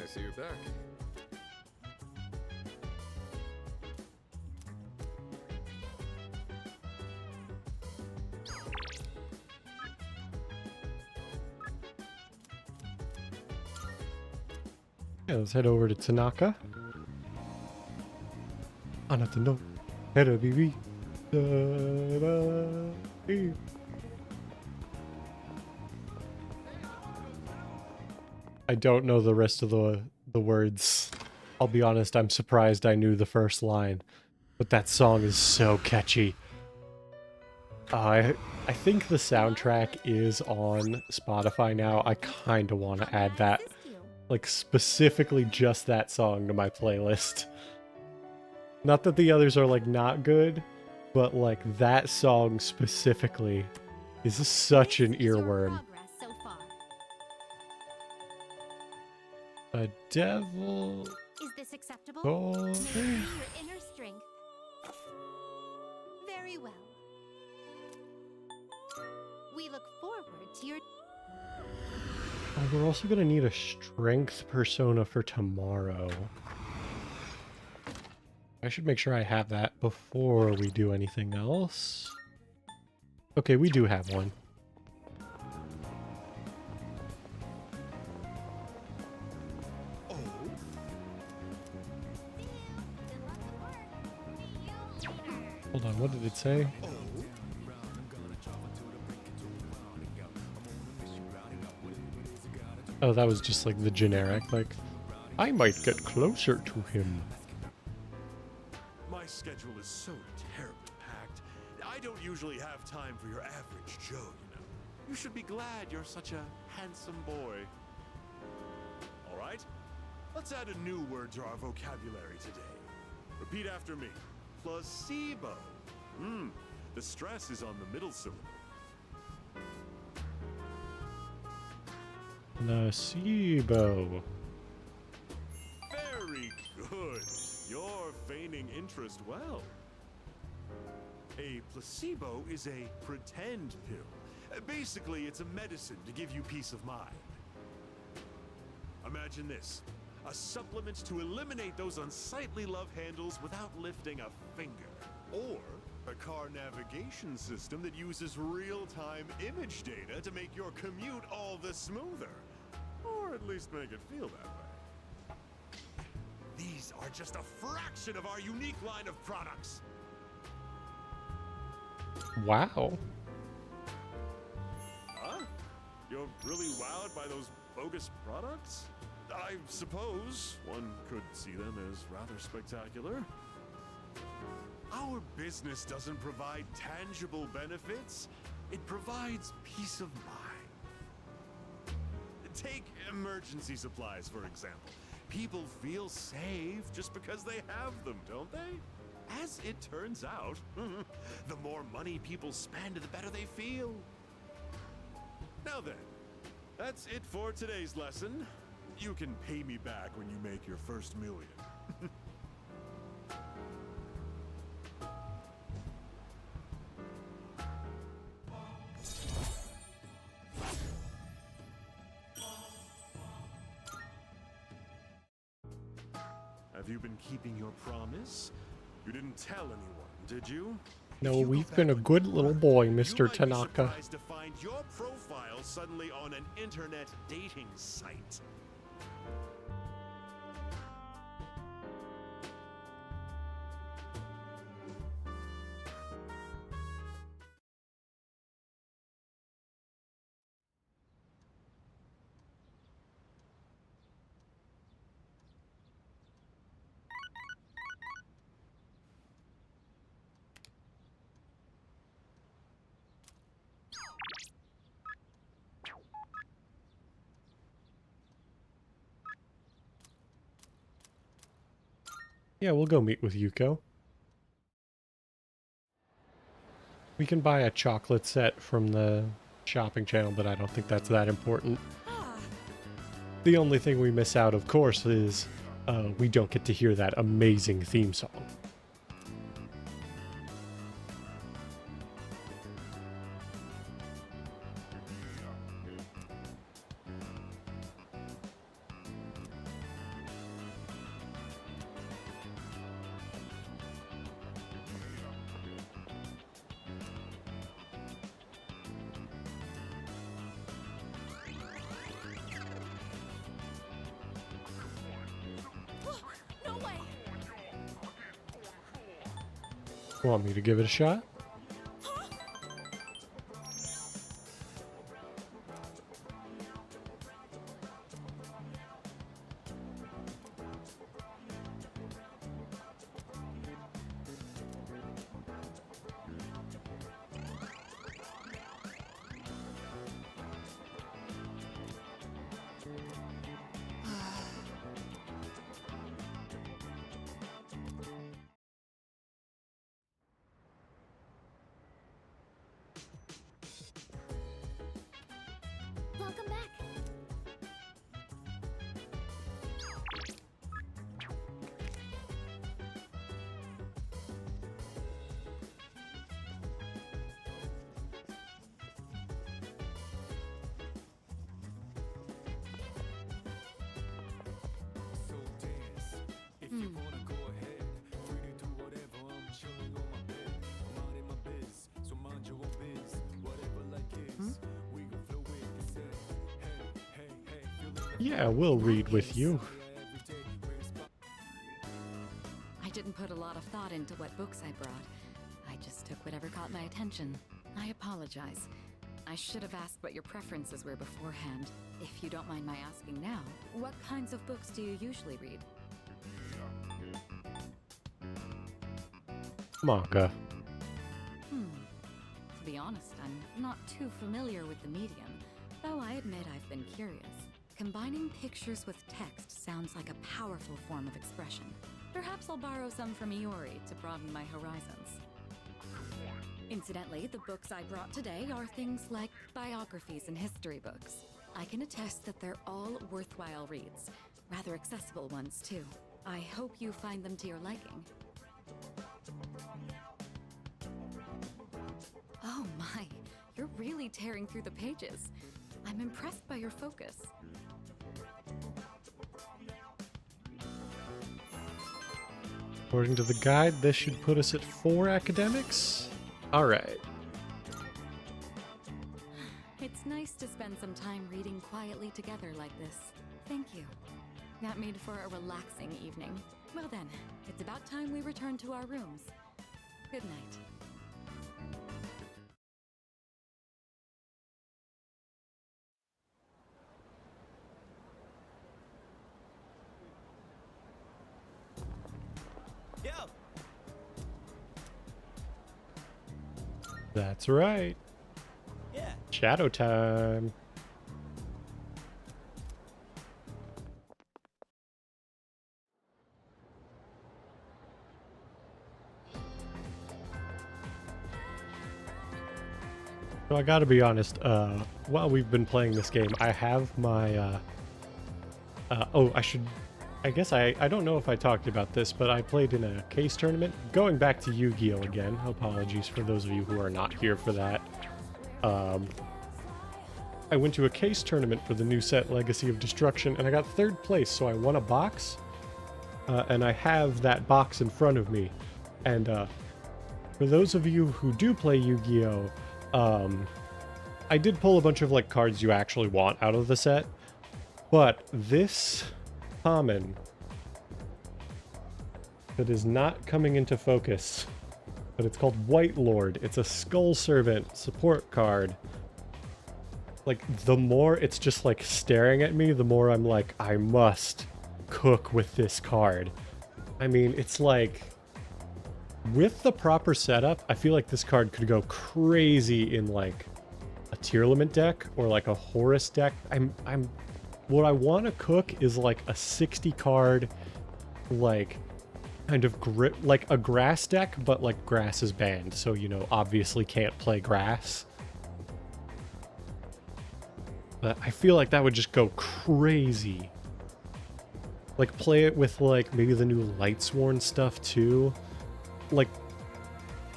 I see you're back. Yeah, let's head over to Tanaka. Anata no Herabibi. I don't know the rest of the words. I'll be honest, I'm surprised I knew the first line. But that song is so catchy. I think the soundtrack is on Spotify now. I kind of want to add that. Like, specifically just that song to my playlist. Not that the others are, like, not good, but, like, that song specifically is such an earworm. Progress so far. A devil... Is this acceptable? Oh, May it be your inner strength. Very well. We look forward to your oh, we're also gonna need a strength persona for tomorrow. I should make sure I have that before we do anything else. Okay, we do have one. Hold on, what did it say? Oh, that was just like the generic, like, I might get closer to him. My my schedule is so terribly packed. I don't usually have time for your average Joe, you know. You should be glad you're such a handsome boy. All right, let's add a new word to our vocabulary today. Repeat after me. Placebo. The stress is on the middle syllable. Placebo. Very good. You're feigning interest well. A placebo is a pretend pill. Basically, it's a medicine to give you peace of mind. Imagine this. A supplement to eliminate those unsightly love handles without lifting a finger. Or a car navigation system that uses real-time image data to make your commute all the smoother. Or at least make it feel that way. These are just a fraction of our unique line of products. Wow. Huh? You're really wowed by those bogus products? I suppose one could see them as rather spectacular. Our business doesn't provide tangible benefits. It provides peace of mind. Take emergency supplies, for example. People feel safe just because they have them, don't they? As it turns out, the more money people spend, the better they feel. Now then, that's it for today's lesson. You can pay me back when you make your first million. Have you been keeping your promise? You didn't tell anyone, did you? No, we've been a good little boy, Mr. You might be Tanaka. surprised to find your profile suddenly on an internet dating site. Yeah, we'll go meet with Yuko. We can buy a chocolate set from the shopping channel, but I don't think that's that important. The only thing we miss out, of course, is we don't get to hear that amazing theme song. No way! Want me to give it a shot? Welcome back. So dance. If you wanna go ahead, free to do whatever. I'm chilling on my bed. I'm minding my biz, so mind your own biz. Whatever like is, we gon' flow with the set. Hey, feeling the Yeah, we'll read with you. every day. Where's my I didn't put a lot of thought into what books I brought. I just took whatever caught my attention. I apologize. I should have asked what your preferences were beforehand. If you don't mind my asking now, what kinds of books do you usually read? manga. To be honest, I'm not too familiar with the medium, though I admit I've been curious. Combining pictures with text sounds like a powerful form of expression. Perhaps I'll borrow some from Iori to broaden my horizons. Incidentally, the books I brought today are things like biographies and history books. I can attest that they're all worthwhile reads. Rather accessible ones, too. I hope you find them to your liking. Oh my, you're really tearing through the pages. I'm impressed by your focus. According to the guide, this should put us at 4 academics. All right. It's nice to spend some time reading quietly together like this. Thank you. That made for a relaxing evening. Well then, it's about time we return to our rooms. Good night. Yo! That's right. Yeah. Shadow time. So I gotta be honest, while we've been playing this game, I have my, I guess I don't know if I talked about this, but I played in a case tournament. Going back to Yu-Gi-Oh! Again, apologies for those of you who are not here for that. I went to a case tournament for the new set Legacy of Destruction, and I got 3rd place, so I won a box. And I have that box in front of me. And for those of you who do play Yu-Gi-Oh! I did pull a bunch of like cards you actually want out of the set, but this common that is not coming into focus, but it's called White Lord. It's a Skull Servant support card. Like, the more it's just like staring at me, the more I'm like, I must cook with this card. I mean, it's like, with the proper setup, I feel like this card could go crazy in like a Tearlament deck or like a Horus deck. What I want to cook is like a 60 card, like kind of like a grass deck, but like grass is banned, so you know, obviously can't play grass. But I feel like that would just go crazy. Like play it with like maybe the new Lightsworn stuff too. Like,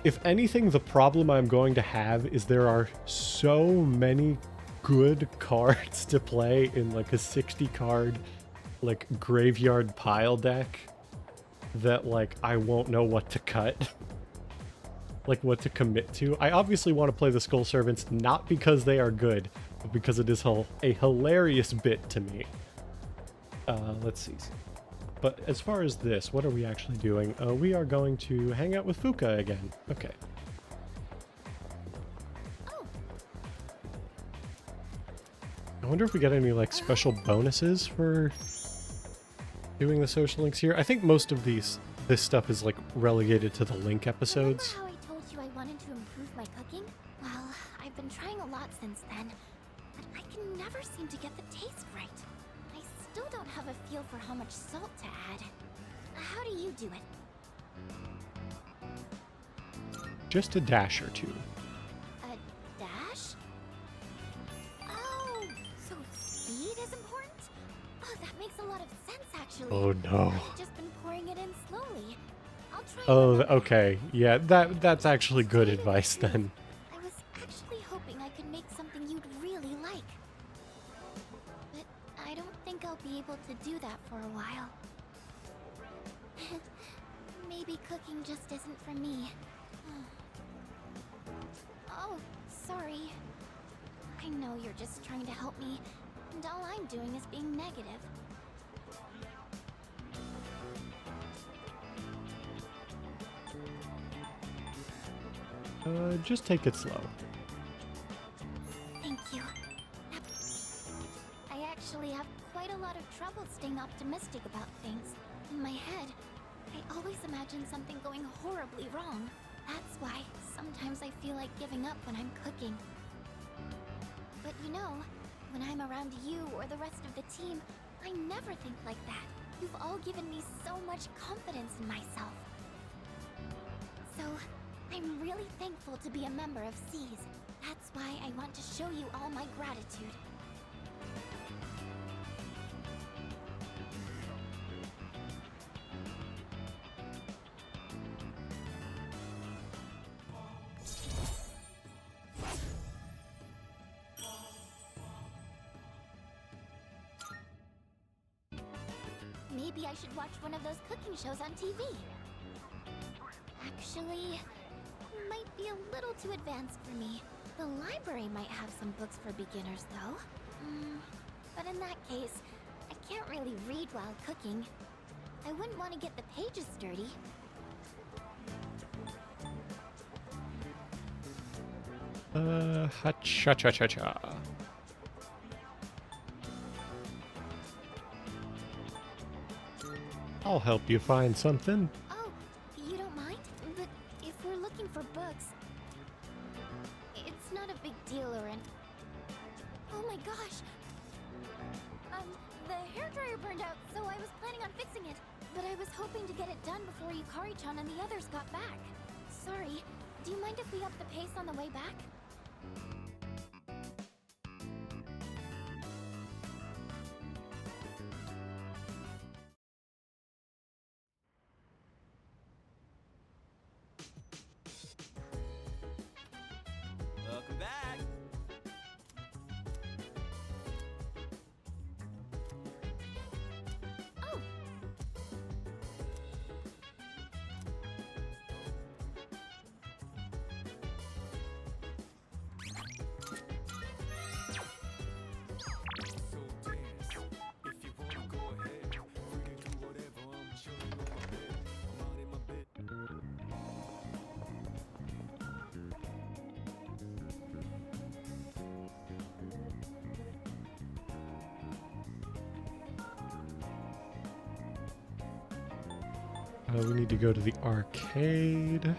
if anything, the problem I'm going to have is there are so many good cards to play in like a 60 card like graveyard pile deck that like I won't know what to cut. Like what to commit to. I obviously want to play the Skull Servants not because they are good, but because it is a hilarious bit to me. Let's see. But as far as this, what are we actually doing? We are going to hang out with Fuka again. Okay. I wonder if we get any like special bonuses for doing the social links here. I think most of this stuff is like relegated to the link episodes. Remember how I told you I wanted to improve my cooking? Well, I've been trying a lot since then, but I can never seem to get the taste right. I still don't have a feel for how much salt to add. How do you do it? Just a dash or two. A dash? Oh, so speed is important? Oh, that makes a lot of sense, actually. Oh no. I've just been pouring it in slowly. I'll try. Oh, okay. Yeah, that's actually good advice then. I was actually hoping I could make something you'd really like. But I don't think I'll be able to do that for a while. Maybe cooking just isn't for me. Oh, sorry. I know you're just trying to help me, and all I'm doing is being negative. Just take it slow. Thank you. I actually have quite a lot of trouble staying optimistic about things. In my head, I always imagine something going horribly wrong. That's why sometimes I feel like giving up when I'm cooking. But you know, when I'm around you or the rest of the team, I never think like that. You've all given me so much confidence in myself. So, I'm really thankful to be a member of SEAS. That's why I want to show you all my gratitude. Maybe I should watch one of those cooking shows on TV. Actually, might be a little too advanced for me. The library might have some books for beginners, though. But in that case, I can't really read while cooking. I wouldn't want to get the pages dirty. Ha-cha-cha-cha-cha. I'll help you find something. Oh, you don't mind? But if we're looking for books, it's not a big deal or an... Oh my gosh! The hairdryer burned out, so I was planning on fixing it. But I was hoping to get it done before Yukari-chan and the others got back. Sorry, do you mind if we up the pace on the way back? Welcome back. Oh! So dance. If you wanna go ahead, free to do whatever. I'm chilling on my bed. I'm out in my bed. We need to go to the arcade. Time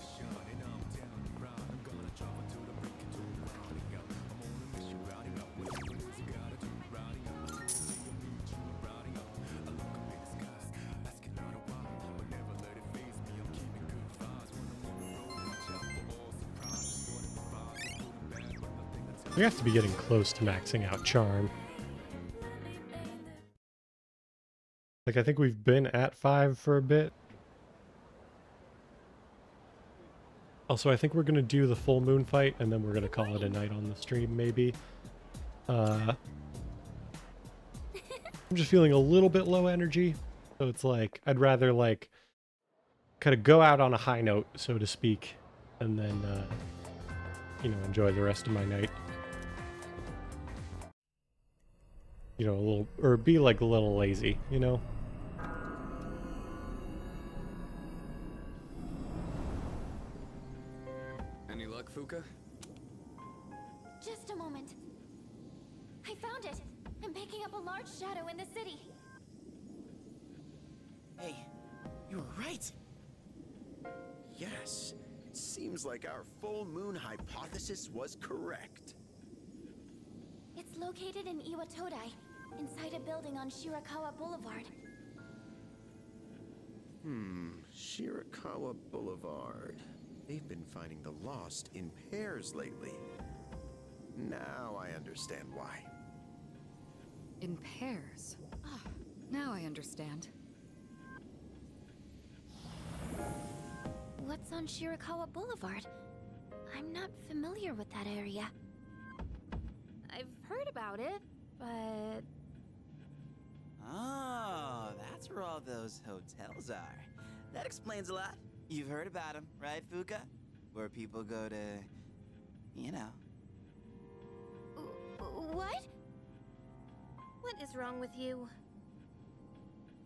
shining, I'm down the ground. I'm gonna drop it to the break it to the grounding out. I'm on a mission, routing out. What you gotta do, routing out. See you need you, routing out. I look up in the skies, asking out a while, but never let it faze me. I'm keeping good vibes when I'm on the road. Watch out for all surprises. Starting with vibes, good and bad, but nothing to tell. We have to be getting close to maxing out charm. Like, I think we've been at 5 for a bit. Also, I think we're going to do the full moon fight, and then we're going to call it a night on the stream, maybe. I'm just feeling a little bit low energy. So it's like, I'd rather, like, kind of go out on a high note, so to speak, and then, you know, enjoy the rest of my night. You know, a little, or be like a little lazy, you know? Any luck, Fuka? Just a moment. I found it! I'm picking up a large shadow in the city. Hey, you were right. Yes, it seems like our full moon hypothesis was correct. It's located in Iwatodai, inside a building on Shirakawa Boulevard. Shirakawa Boulevard. They've been finding the lost in pairs lately. Now I understand why. In pairs. Ah, now I understand. What's on Shirakawa Boulevard? I'm not familiar with that area. I've heard about it, but... Oh, that's where all those hotels are. That explains a lot. You've heard about them, right, Fuka? Where people go to, you know. What? What is wrong with you?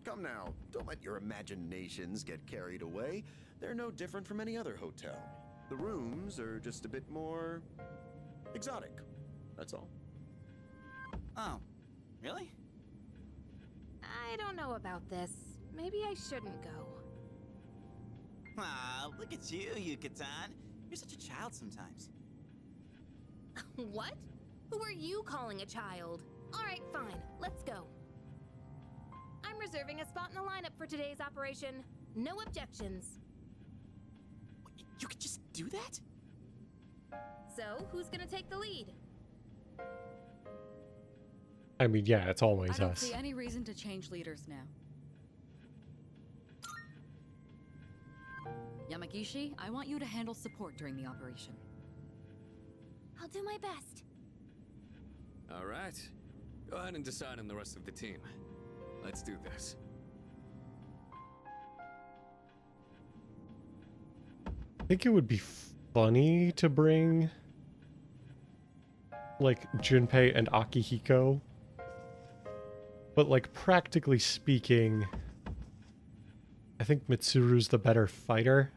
Come now, don't let your imaginations get carried away. They're no different from any other hotel. The rooms are just a bit more exotic. That's all. Oh, really? I don't know about this. Maybe I shouldn't go. Ah, look at you, Yucatan. You're such a child sometimes. What? Who are you calling a child? Alright, fine. Let's go. I'm reserving a spot in the lineup for today's operation. No objections. You could just do that? So, who's gonna take the lead? I mean, yeah, it's I always don't us. see any reason to change leaders now. Yamagishi, I want you to handle support during the operation. I'll do my best. All right. Go ahead and decide on the rest of the team. Let's do this. I think it would be funny to bring like Junpei and Akihiko, but like practically speaking, I think Mitsuru's the better fighter.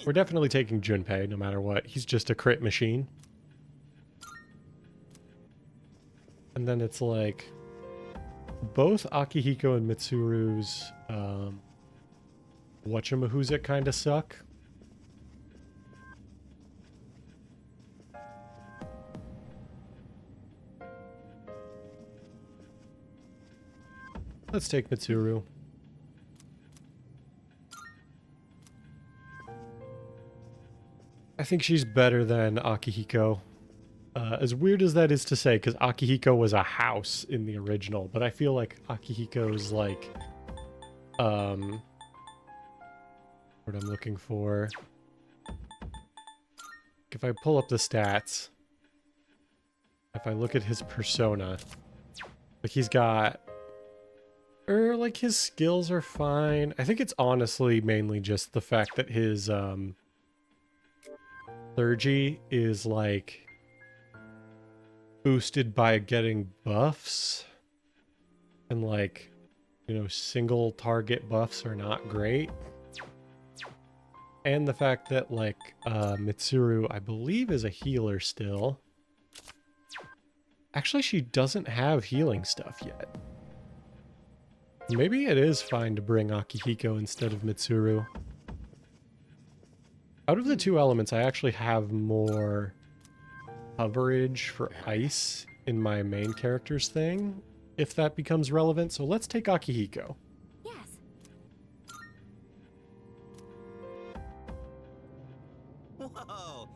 We're definitely taking Junpei no matter what. He's just a crit machine. And then it's like both Akihiko and Mitsuru's whatchamahoozit kind of suck. Let's take Mitsuru. I think she's better than Akihiko. As weird as that is to say, because Akihiko was a house in the original, but I feel like Akihiko's like, what I'm looking for. If I pull up the stats, if I look at his persona, like he's got, like his skills are fine. I think it's honestly mainly just the fact that his clergy is like boosted by getting buffs, and like, you know, single target buffs are not great. And the fact that like Mitsuru, I believe, is a healer still. Actually, she doesn't have healing stuff yet. Maybe it is fine to bring Akihiko instead of Mitsuru. Out of the two elements, I actually have more coverage for ice in my main character's thing, if that becomes relevant. So let's take Akihiko. Yes. Whoa!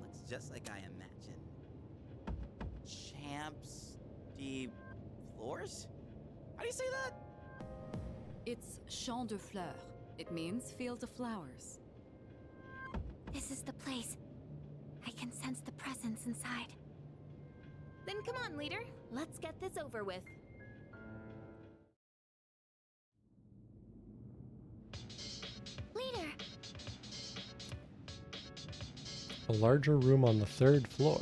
Looks just like I imagined. Champs de Flores? How do you say that? It's Champ de Fleurs. It means field of flowers. This is the place. I can sense the presence inside. Then come on, leader. Let's get this over with. Leader! A larger room on the 3rd floor.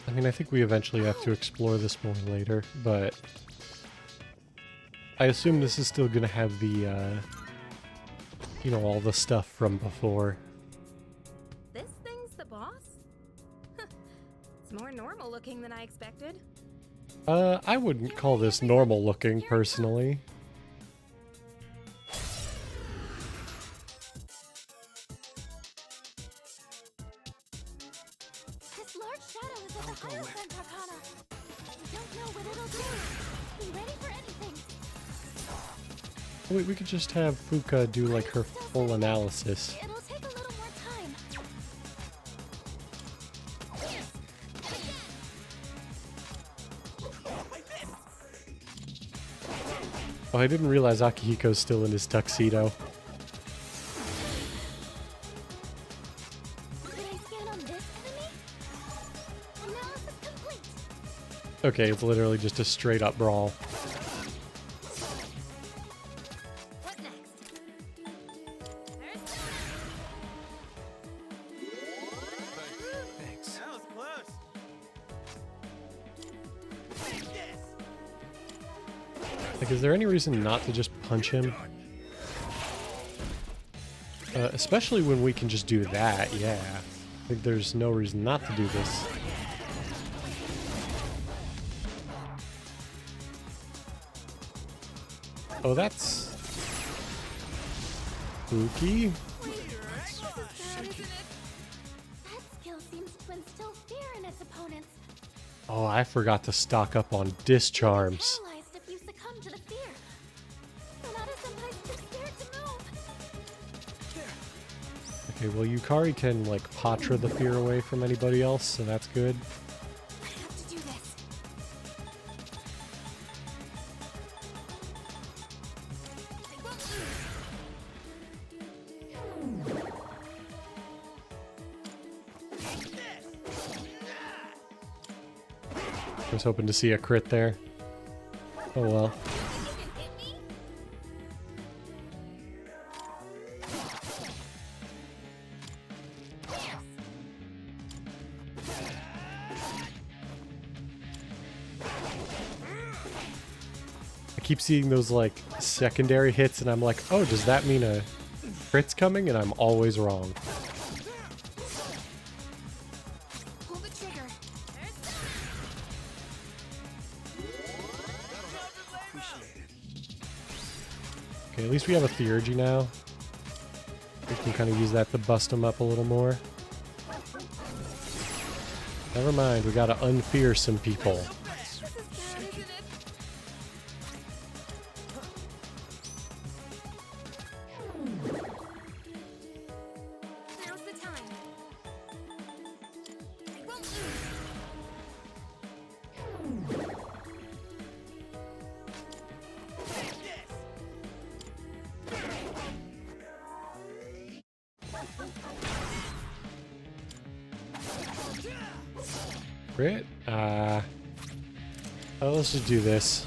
I mean, I think we eventually have to explore this more later, but I assume this is still going to have the, you know, all the stuff from before. This thing's the boss? It's more normal looking than I expected. I wouldn't call this normal looking, personally. This large shadow is at the Hierophant Arcana. We don't know what it'll do. Be ready for anything. Wait, we could just have Fuka do, like, her full analysis. It'll take a little more time. Oh, I didn't realize Akihiko's still in his tuxedo. Did I scan on this enemy? Analysis complete. Okay, it's literally just a straight up brawl. What next? Thanks. Like, is there any reason not to just punch him? Especially when we can just do that, yeah. I think there's no reason not to do this. Oh, that's spooky. That skill seems to instill fear in its opponents. Oh, I forgot to stock up on discharms. Paralyzed if you succumb to the fear. Sonata-senpai's too scared to move. Okay, well, Yukari can, like, Patra the fear away from anybody else, so that's good. I have to do this. I was hoping to see a crit there. Oh well. I keep seeing those like secondary hits and I'm like, oh, does that mean a crit's coming? And I'm always wrong. Pull the trigger. Okay, at least we have a Theurgy now. We can kind of use that to bust them up a little more. Never mind, we gotta unfear some people. Now's the time. I won't lose. Crit? Oh, let's just do this.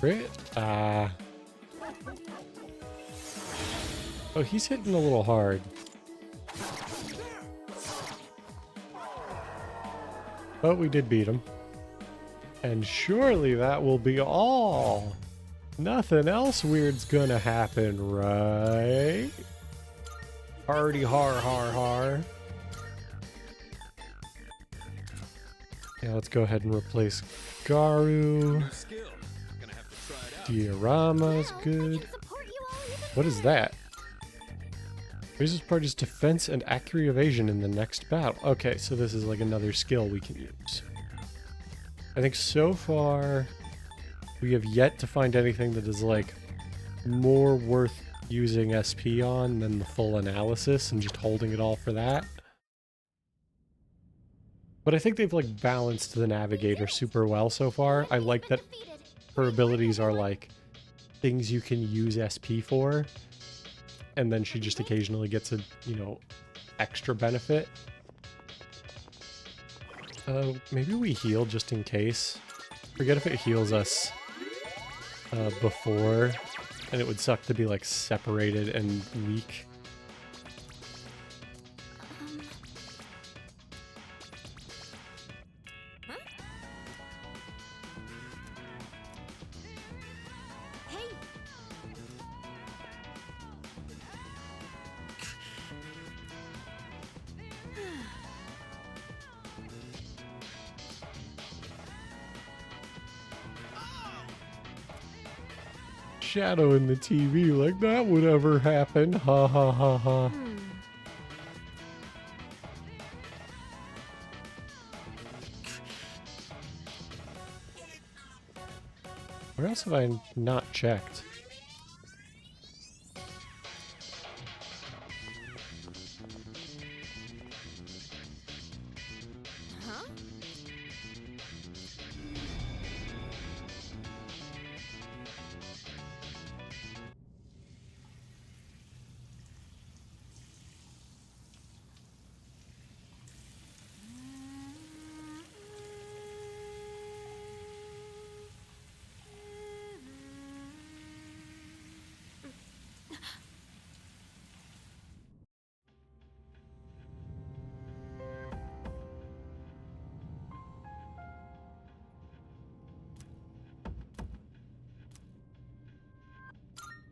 Crit? Oh, he's hitting a little hard. But we did beat him. And surely that will be all. Nothing else weird's gonna happen, right? Hardy har har har. Yeah, let's go ahead and replace Garu. Diorama's good. What is that? Raises party's defense and accurate evasion in the next battle. Okay, so this is like another skill we can use. I think so far we have yet to find anything that is like more worth using SP on than the full analysis and just holding it all for that. But I think they've like balanced the navigator super well so far. I like that her abilities are like things you can use SP for, and then she just occasionally gets a, you know, extra benefit. Maybe we heal just in case. Forget if it heals us before, and it would suck to be like separated and weak. Shadow in the TV, like that would ever happen. Ha ha ha ha. Where else have I not checked?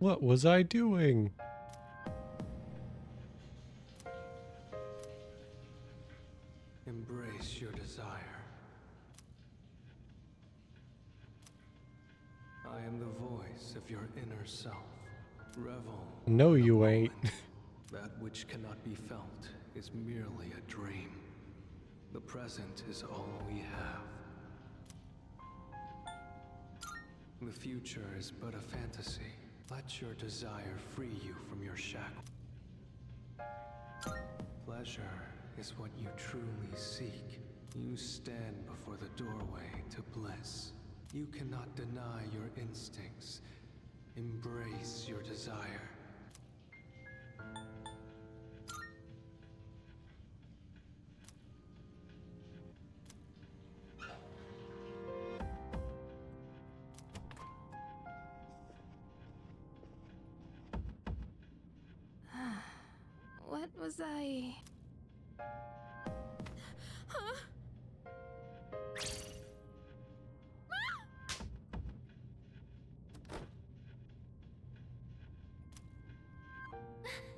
What was I doing? Embrace your desire. I am the voice of your inner self. Revel. No, you ain't. That which cannot be felt is merely a dream. The present is all we have. The future is but a fantasy. Let your desire free you from your shackle. Pleasure is what you truly seek. You stand before the doorway to bliss. You cannot deny your instincts. Embrace your desire. What was I... Huh?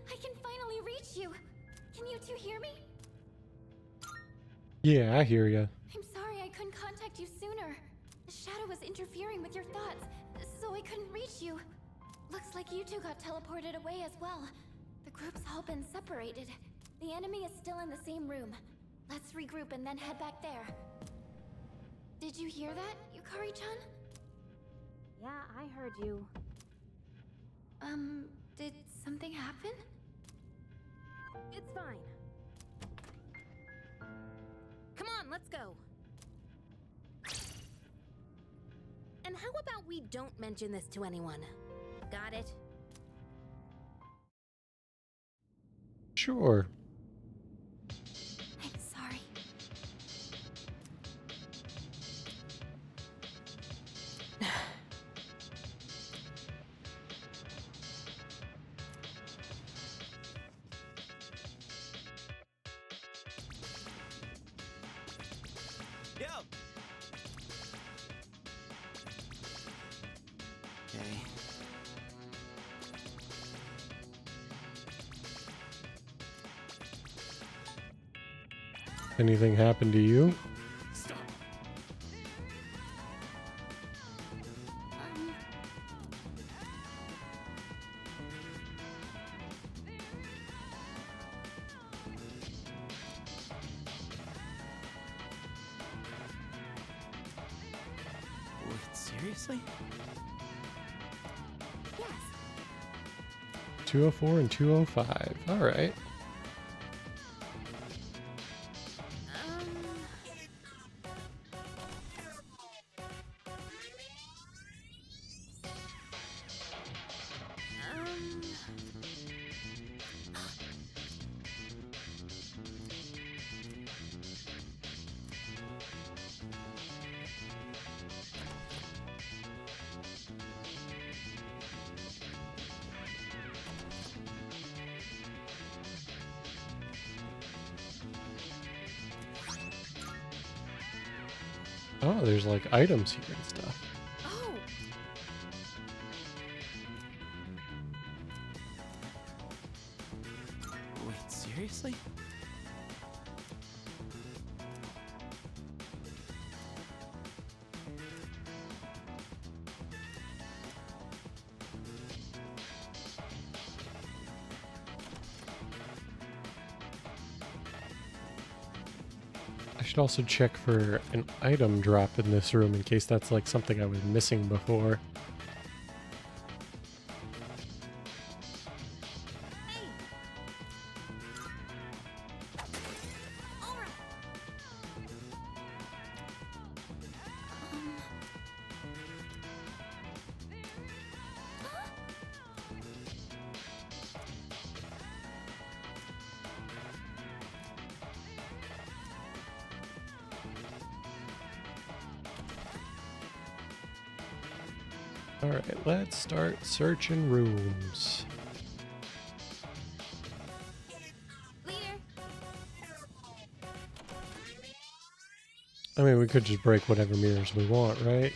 I can finally reach you. Can you two hear me? Yeah, I hear ya. I'm sorry I couldn't contact you sooner. The shadow was interfering with your thoughts, so I couldn't reach you. Looks like you two got teleported away as well. The group's all been separated. The enemy is still in the same room. Let's regroup and then head back there. Did you hear that, Yukari-chan? Yeah, I heard you. Did something happen? It's fine. Come on, let's go. And how about we don't mention this to anyone? Got it? Sure. I'm sorry. Yo! Okay. Anything happened to you? Stop. Wait, seriously? Yes. 204 and 205. All right. Oh, there's like items here and stuff. Oh! Wait, seriously? I should also check for an item drop in this room in case that's like something I was missing before. Alright, let's start searching rooms. I mean, we could just break whatever mirrors we want, right?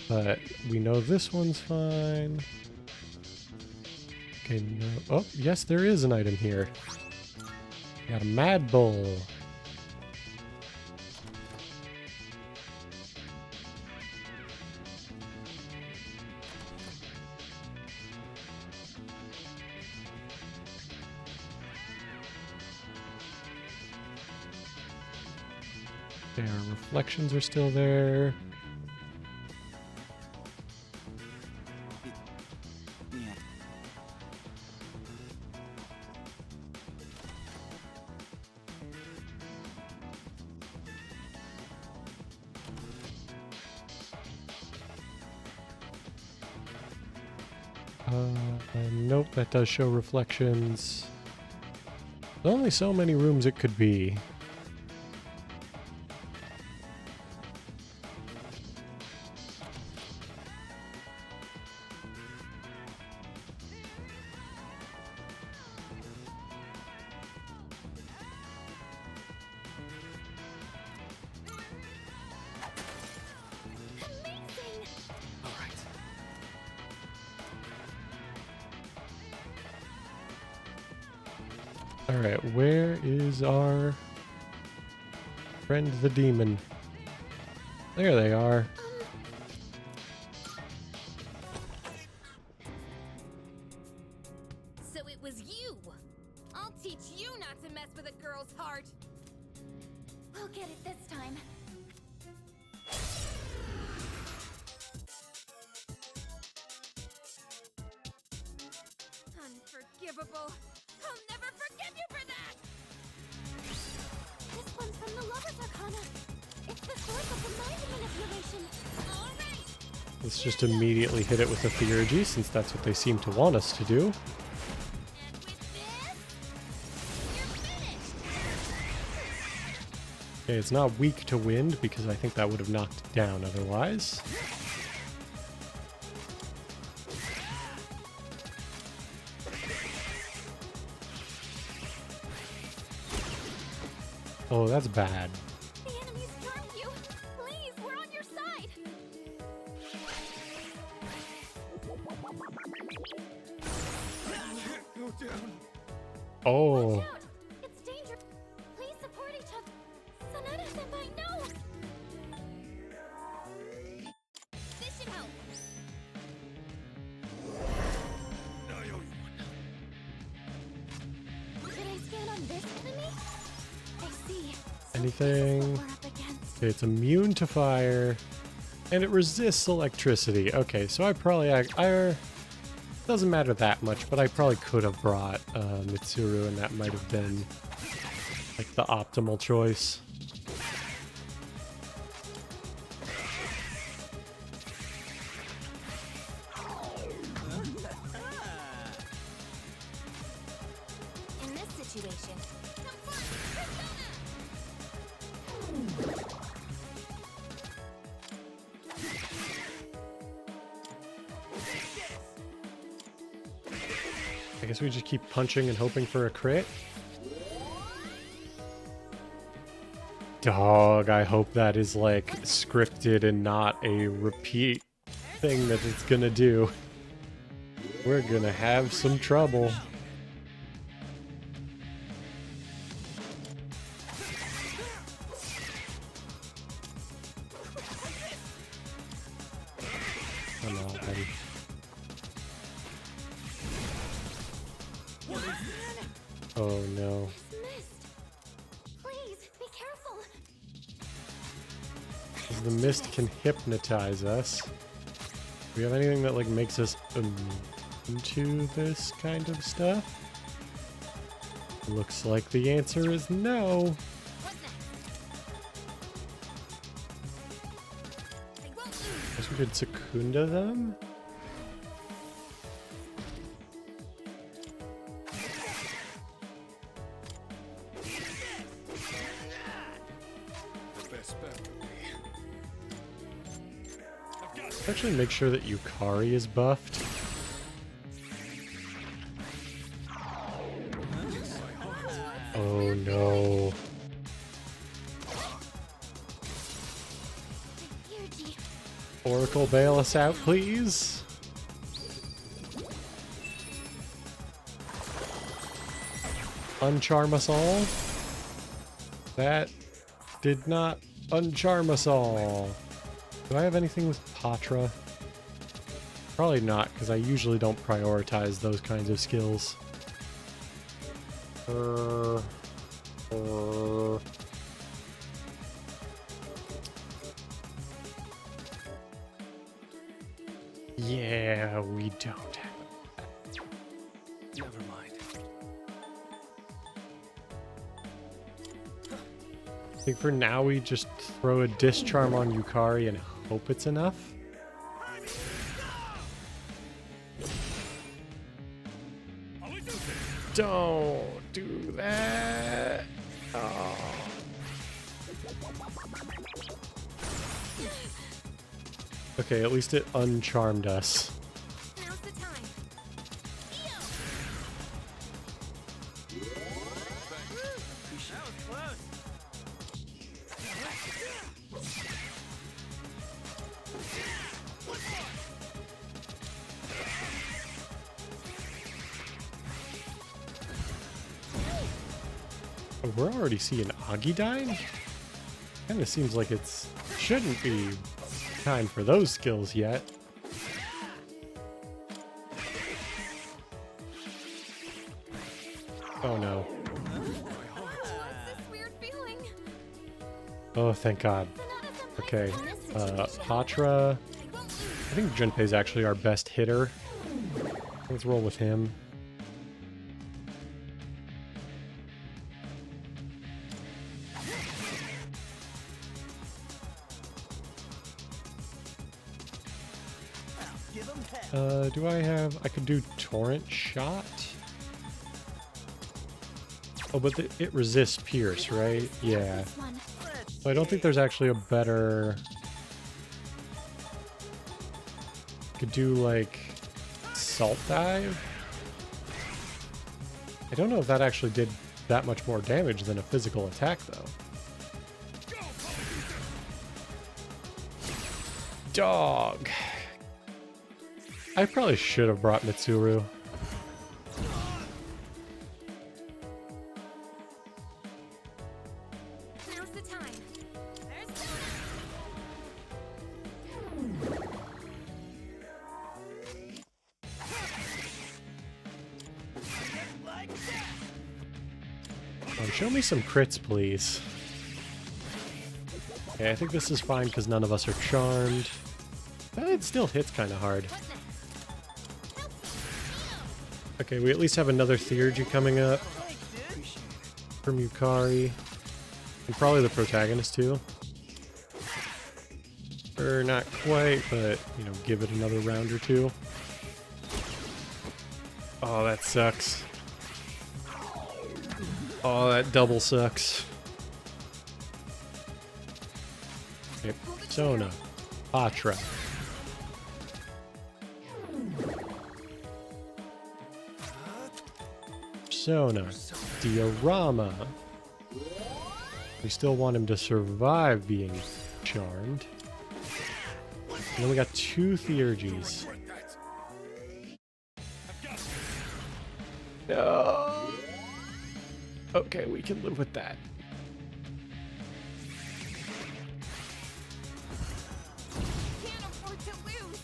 But we know this one's fine. Okay, no. Oh, yes, there is an item here. Got a Mad Bull. Their reflections are still there. Yeah. Nope, that does show reflections. There's only so many rooms it could be. Alright, where is our friend the demon? There they are. So it was you! I'll teach you not to mess with a girl's heart! We'll get it this time. Unforgivable! I'll never forgive you for that! This one's from the Lover's Arcana. It's the source of the mind manipulation. Alright! Let's just immediately hit it with a Theurgy, since that's what they seem to want us to do. Okay, it's not weak to wind, because I think that would have knocked it down otherwise. Oh, that's bad. The enemy's charmed you. Please, we're on your side. Go down. Oh. Watch out. It's dangerous. Please support each other. Sonata Senpai, no! This should help! Should I scan on this enemy? I see. Anything? We're up against. It's immune to fire, and it resists electricity. Okay, so I probably... doesn't matter that much, but I probably could have brought Mitsuru, and that might have been like the optimal choice. In this situation, I guess we just keep punching and hoping for a crit. Dog, I hope that is like scripted and not a repeat thing that it's gonna do. We're gonna have some trouble. Come on, buddy. Oh no. Please, be careful. 'Cause the mist can hypnotize us. Do we have anything that like makes us into this kind of stuff? Looks like the answer is no. Guess we could Secunda them? The best bet would be. Actually make sure that Yukari is buffed. Oh no. Oracle, bail us out, please. uncharm us all? That did not uncharm us all. Do I have anything with Patra? Probably not, because I usually don't prioritize those kinds of skills. Yeah, we don't have it. Never mind. I think for now we just throw a discharm on Yukari and hope it's enough. Don't do that. Oh. Okay, at least it uncharmed us. Now's the time. Oh, we're already seeing Agi dying? Kinda seems like it's shouldn't be time for those skills yet. Oh no. What's this weird feeling? Oh, thank God. Okay, Patra. I think Junpei's actually our best hitter. Let's roll with him. Do I have... I could do Torrent Shot? Oh, but it resists Pierce, right? Yeah. So I don't think there's actually a better... Could do, like, Salt Dive? I don't know if that actually did that much more damage than a physical attack, though. Dog! I probably should have brought Mitsuru. Now's the time. Show me some crits, please. Okay, I think this is fine because none of us are charmed. But it still hits kind of hard. Okay, we at least have another Theurgy coming up from Yukari. And probably the protagonist too. Or not quite, but, you know, give it another round or two. Oh, that sucks. Oh, that double sucks. Okay, Sona. Patra. Persona. Diorama. We still want him to survive being charmed. And then we got two Theurgies. No. Okay, we can live with that. Can't afford to lose.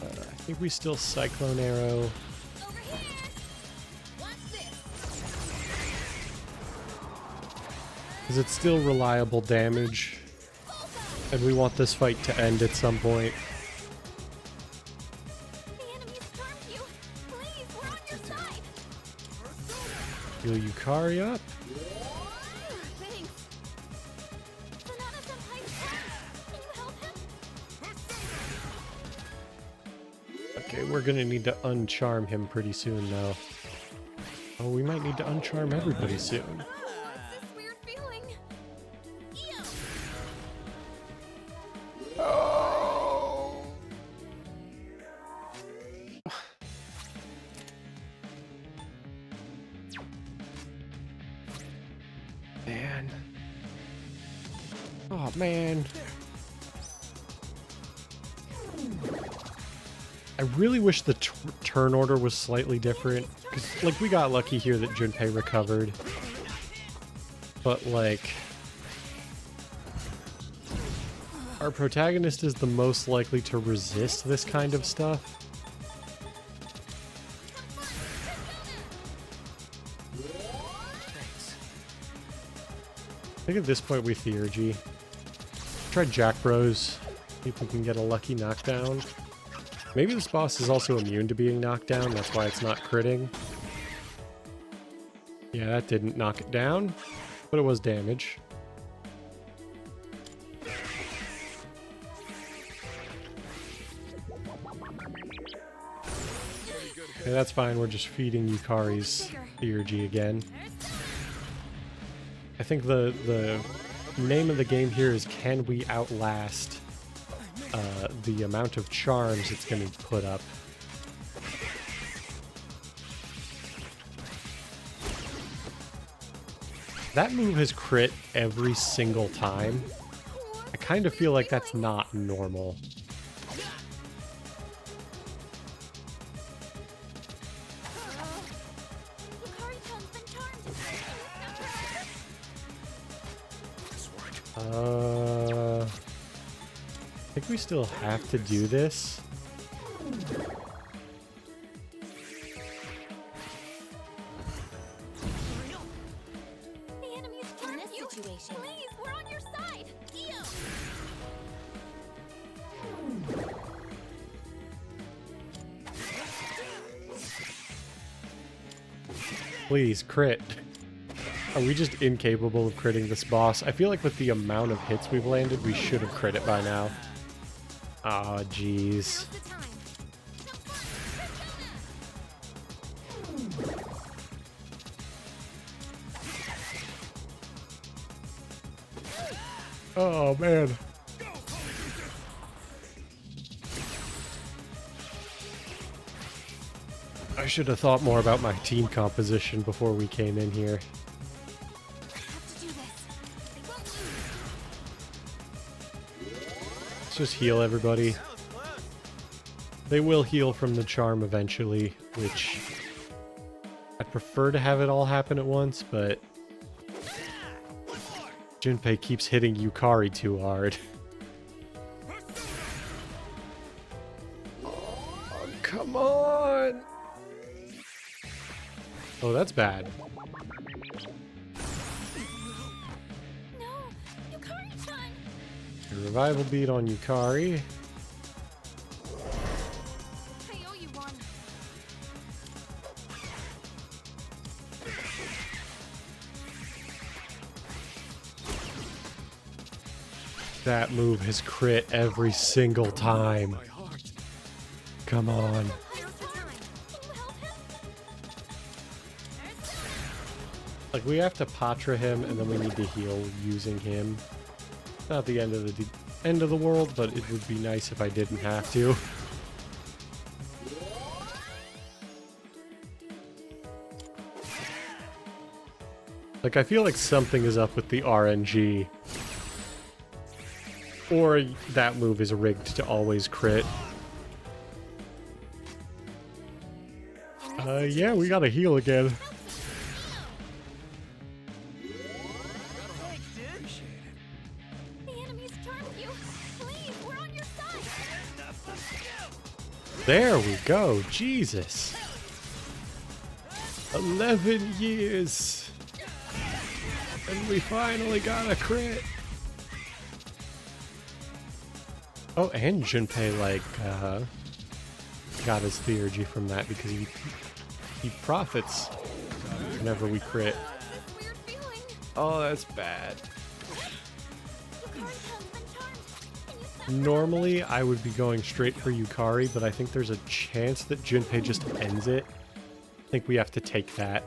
I think we still Cyclone Arrow. Over here. Watch this. Because it's still reliable damage. And we want this fight to end at some point. The enemy's charmed you. Please, we're on your side. Heal Yukari up. Thanks. Sonata-senpai's charmed. Can you help him? Okay, we're gonna need to uncharm him pretty soon though. Oh, we might need to uncharm everybody soon. What's this weird feeling? Oh. Man. Oh man. I really wish the turn order was slightly different, 'Cause, like, we got lucky here that Junpei recovered. But, like, our protagonist is the most likely to resist this kind of stuff. I think at this point we Theurgy. Try Jack Bros. See if we can get a lucky knockdown. Maybe this boss is also immune to being knocked down, that's why it's not critting. Yeah, that didn't knock it down, but it was damage. Okay, that's fine, we're just feeding Yukari's Theurgy again. I think the name of the game here is can we outlast the amount of charms it's going to put up. That move has crit every single time. I kind of feel like that's not normal. I think we still have to do this. The enemy's turned you. Please, we're on your side. Io. Please, crit. Are we just incapable of critting this boss? I feel like with the amount of hits we've landed, we should have crit it by now. Aw, jeez. Oh, man. I should have thought more about my team composition before we came in here. Let's just heal everybody. They will heal from the charm eventually, which I'd prefer to have it all happen at once, but Junpei keeps hitting Yukari too hard. Oh, come on! Oh, that's bad. A revival beat on Yukari. I owe you one. That move has crit every single time. Come on. Like, we have to Patra him, and then we need to heal using him. Not the end of the world, but it would be nice if I didn't have to. Like, I feel like something is up with the RNG. Or that move is rigged to always crit. Yeah, we gotta heal again. There we go, Jesus. 11 years. And we finally got a crit. Oh, and Junpei, like, got his Theurgy from that because he profits whenever we crit. Oh, that's bad. Normally, I would be going straight for Yukari, but I think there's a chance that Junpei just ends it. I think we have to take that.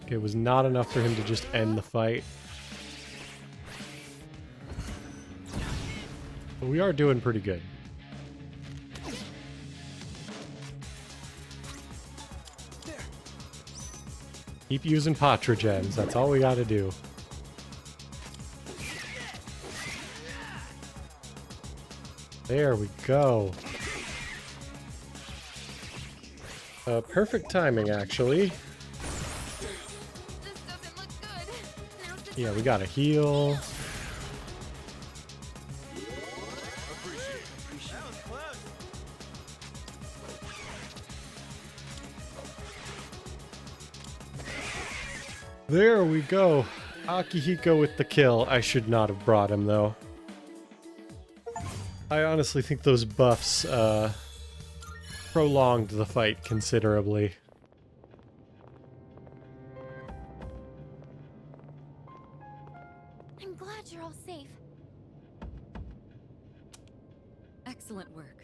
Okay, it was not enough for him to just end the fight. But we are doing pretty good. Keep using Patra gems. That's all we gotta do. There we go. Perfect timing, actually. Yeah, we gotta heal. There we go. Akihiko with the kill. I should not have brought him, though. I honestly think those buffs prolonged the fight considerably. I'm glad you're all safe. Excellent work.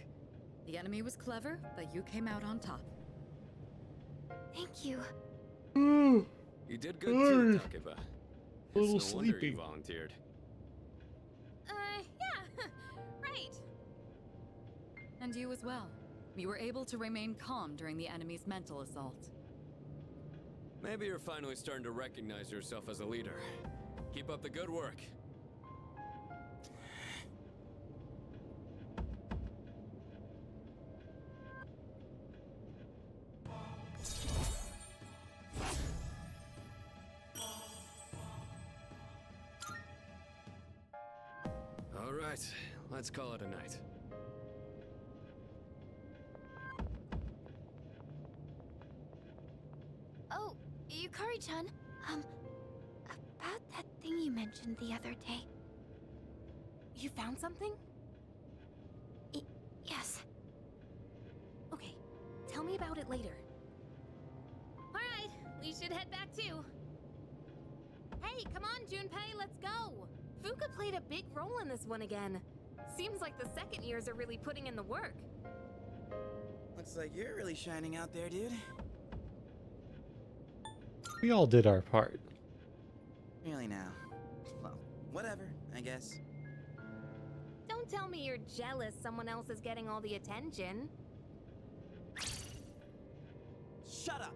The enemy was clever, but you came out on top. Thank you. You did good too, Takeba. A little It's no wonder sleepy. you volunteered. Yeah, right. And you as well. You were able to remain calm during the enemy's mental assault. Maybe you're finally starting to recognize yourself as a leader. Keep up the good work. All right, let's call it a night. Oh, Yukari-chan, about that thing you mentioned the other day. You found something? Yes. Okay, tell me about it later. Alright, we should head back too. Hey, come on, Junpei, let's go! Fuka played a big role in this one again. Seems like the second years are really putting in the work. Looks like you're really shining out there, dude. We all did our part. Really now. Well, whatever, I guess. Don't tell me you're jealous someone else is getting all the attention. Shut up!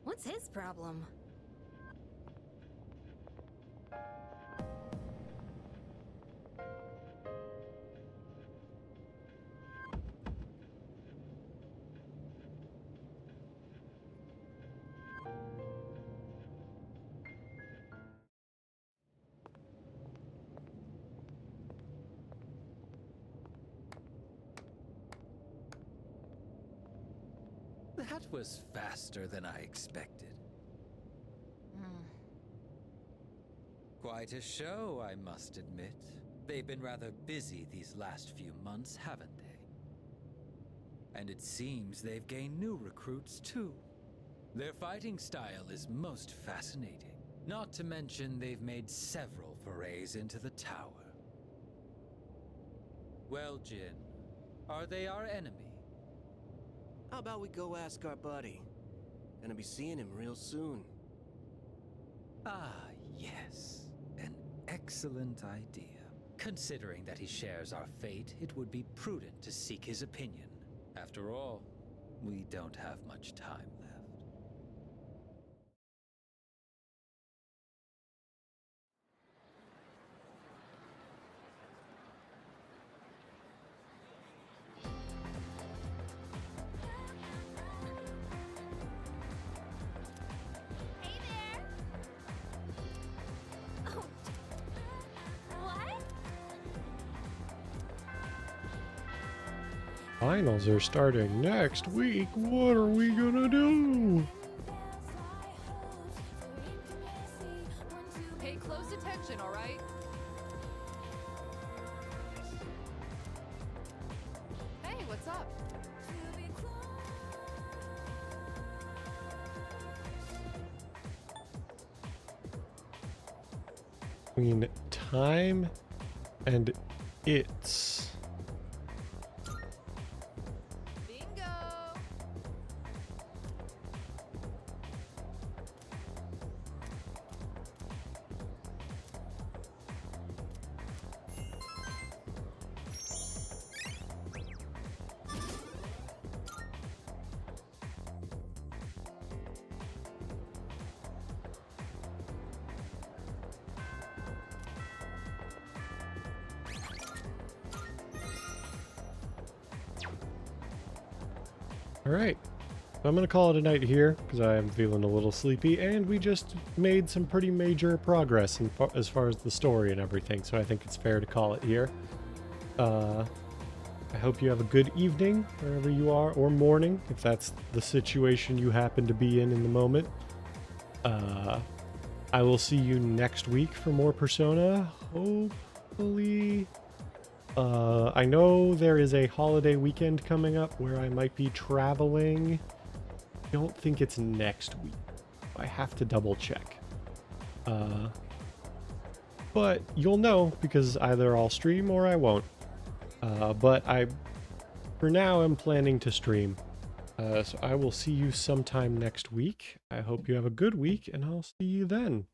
What's his problem? That was faster than I expected. Quite a show, I must admit. They've been rather busy these last few months, haven't they? And it seems they've gained new recruits, too. Their fighting style is most fascinating. Not to mention they've made several forays into the tower. Well, Jin, are they our enemy? How about we go ask our buddy? Gonna be seeing him real soon. Ah, yes. An excellent idea. Considering that he shares our fate, it would be prudent to seek his opinion. After all, we don't have much time left. Finals are starting next week. What are we gonna do? Pay close attention, all right? Hey, what's up? Between time and its. Alright. I'm going to call it a night here because I am feeling a little sleepy, and we just made some pretty major progress as far as the story and everything, so I think it's fair to call it here. I hope you have a good evening wherever you are, or morning if that's the situation you happen to be in the moment. I will see you next week for more Persona, hopefully. I know there is a holiday weekend coming up where I might be traveling. I don't think it's next week. I have to double check. But you'll know because either I'll stream or I won't. But for now, I'm planning to stream. So I will see you sometime next week. I hope you have a good week, and I'll see you then.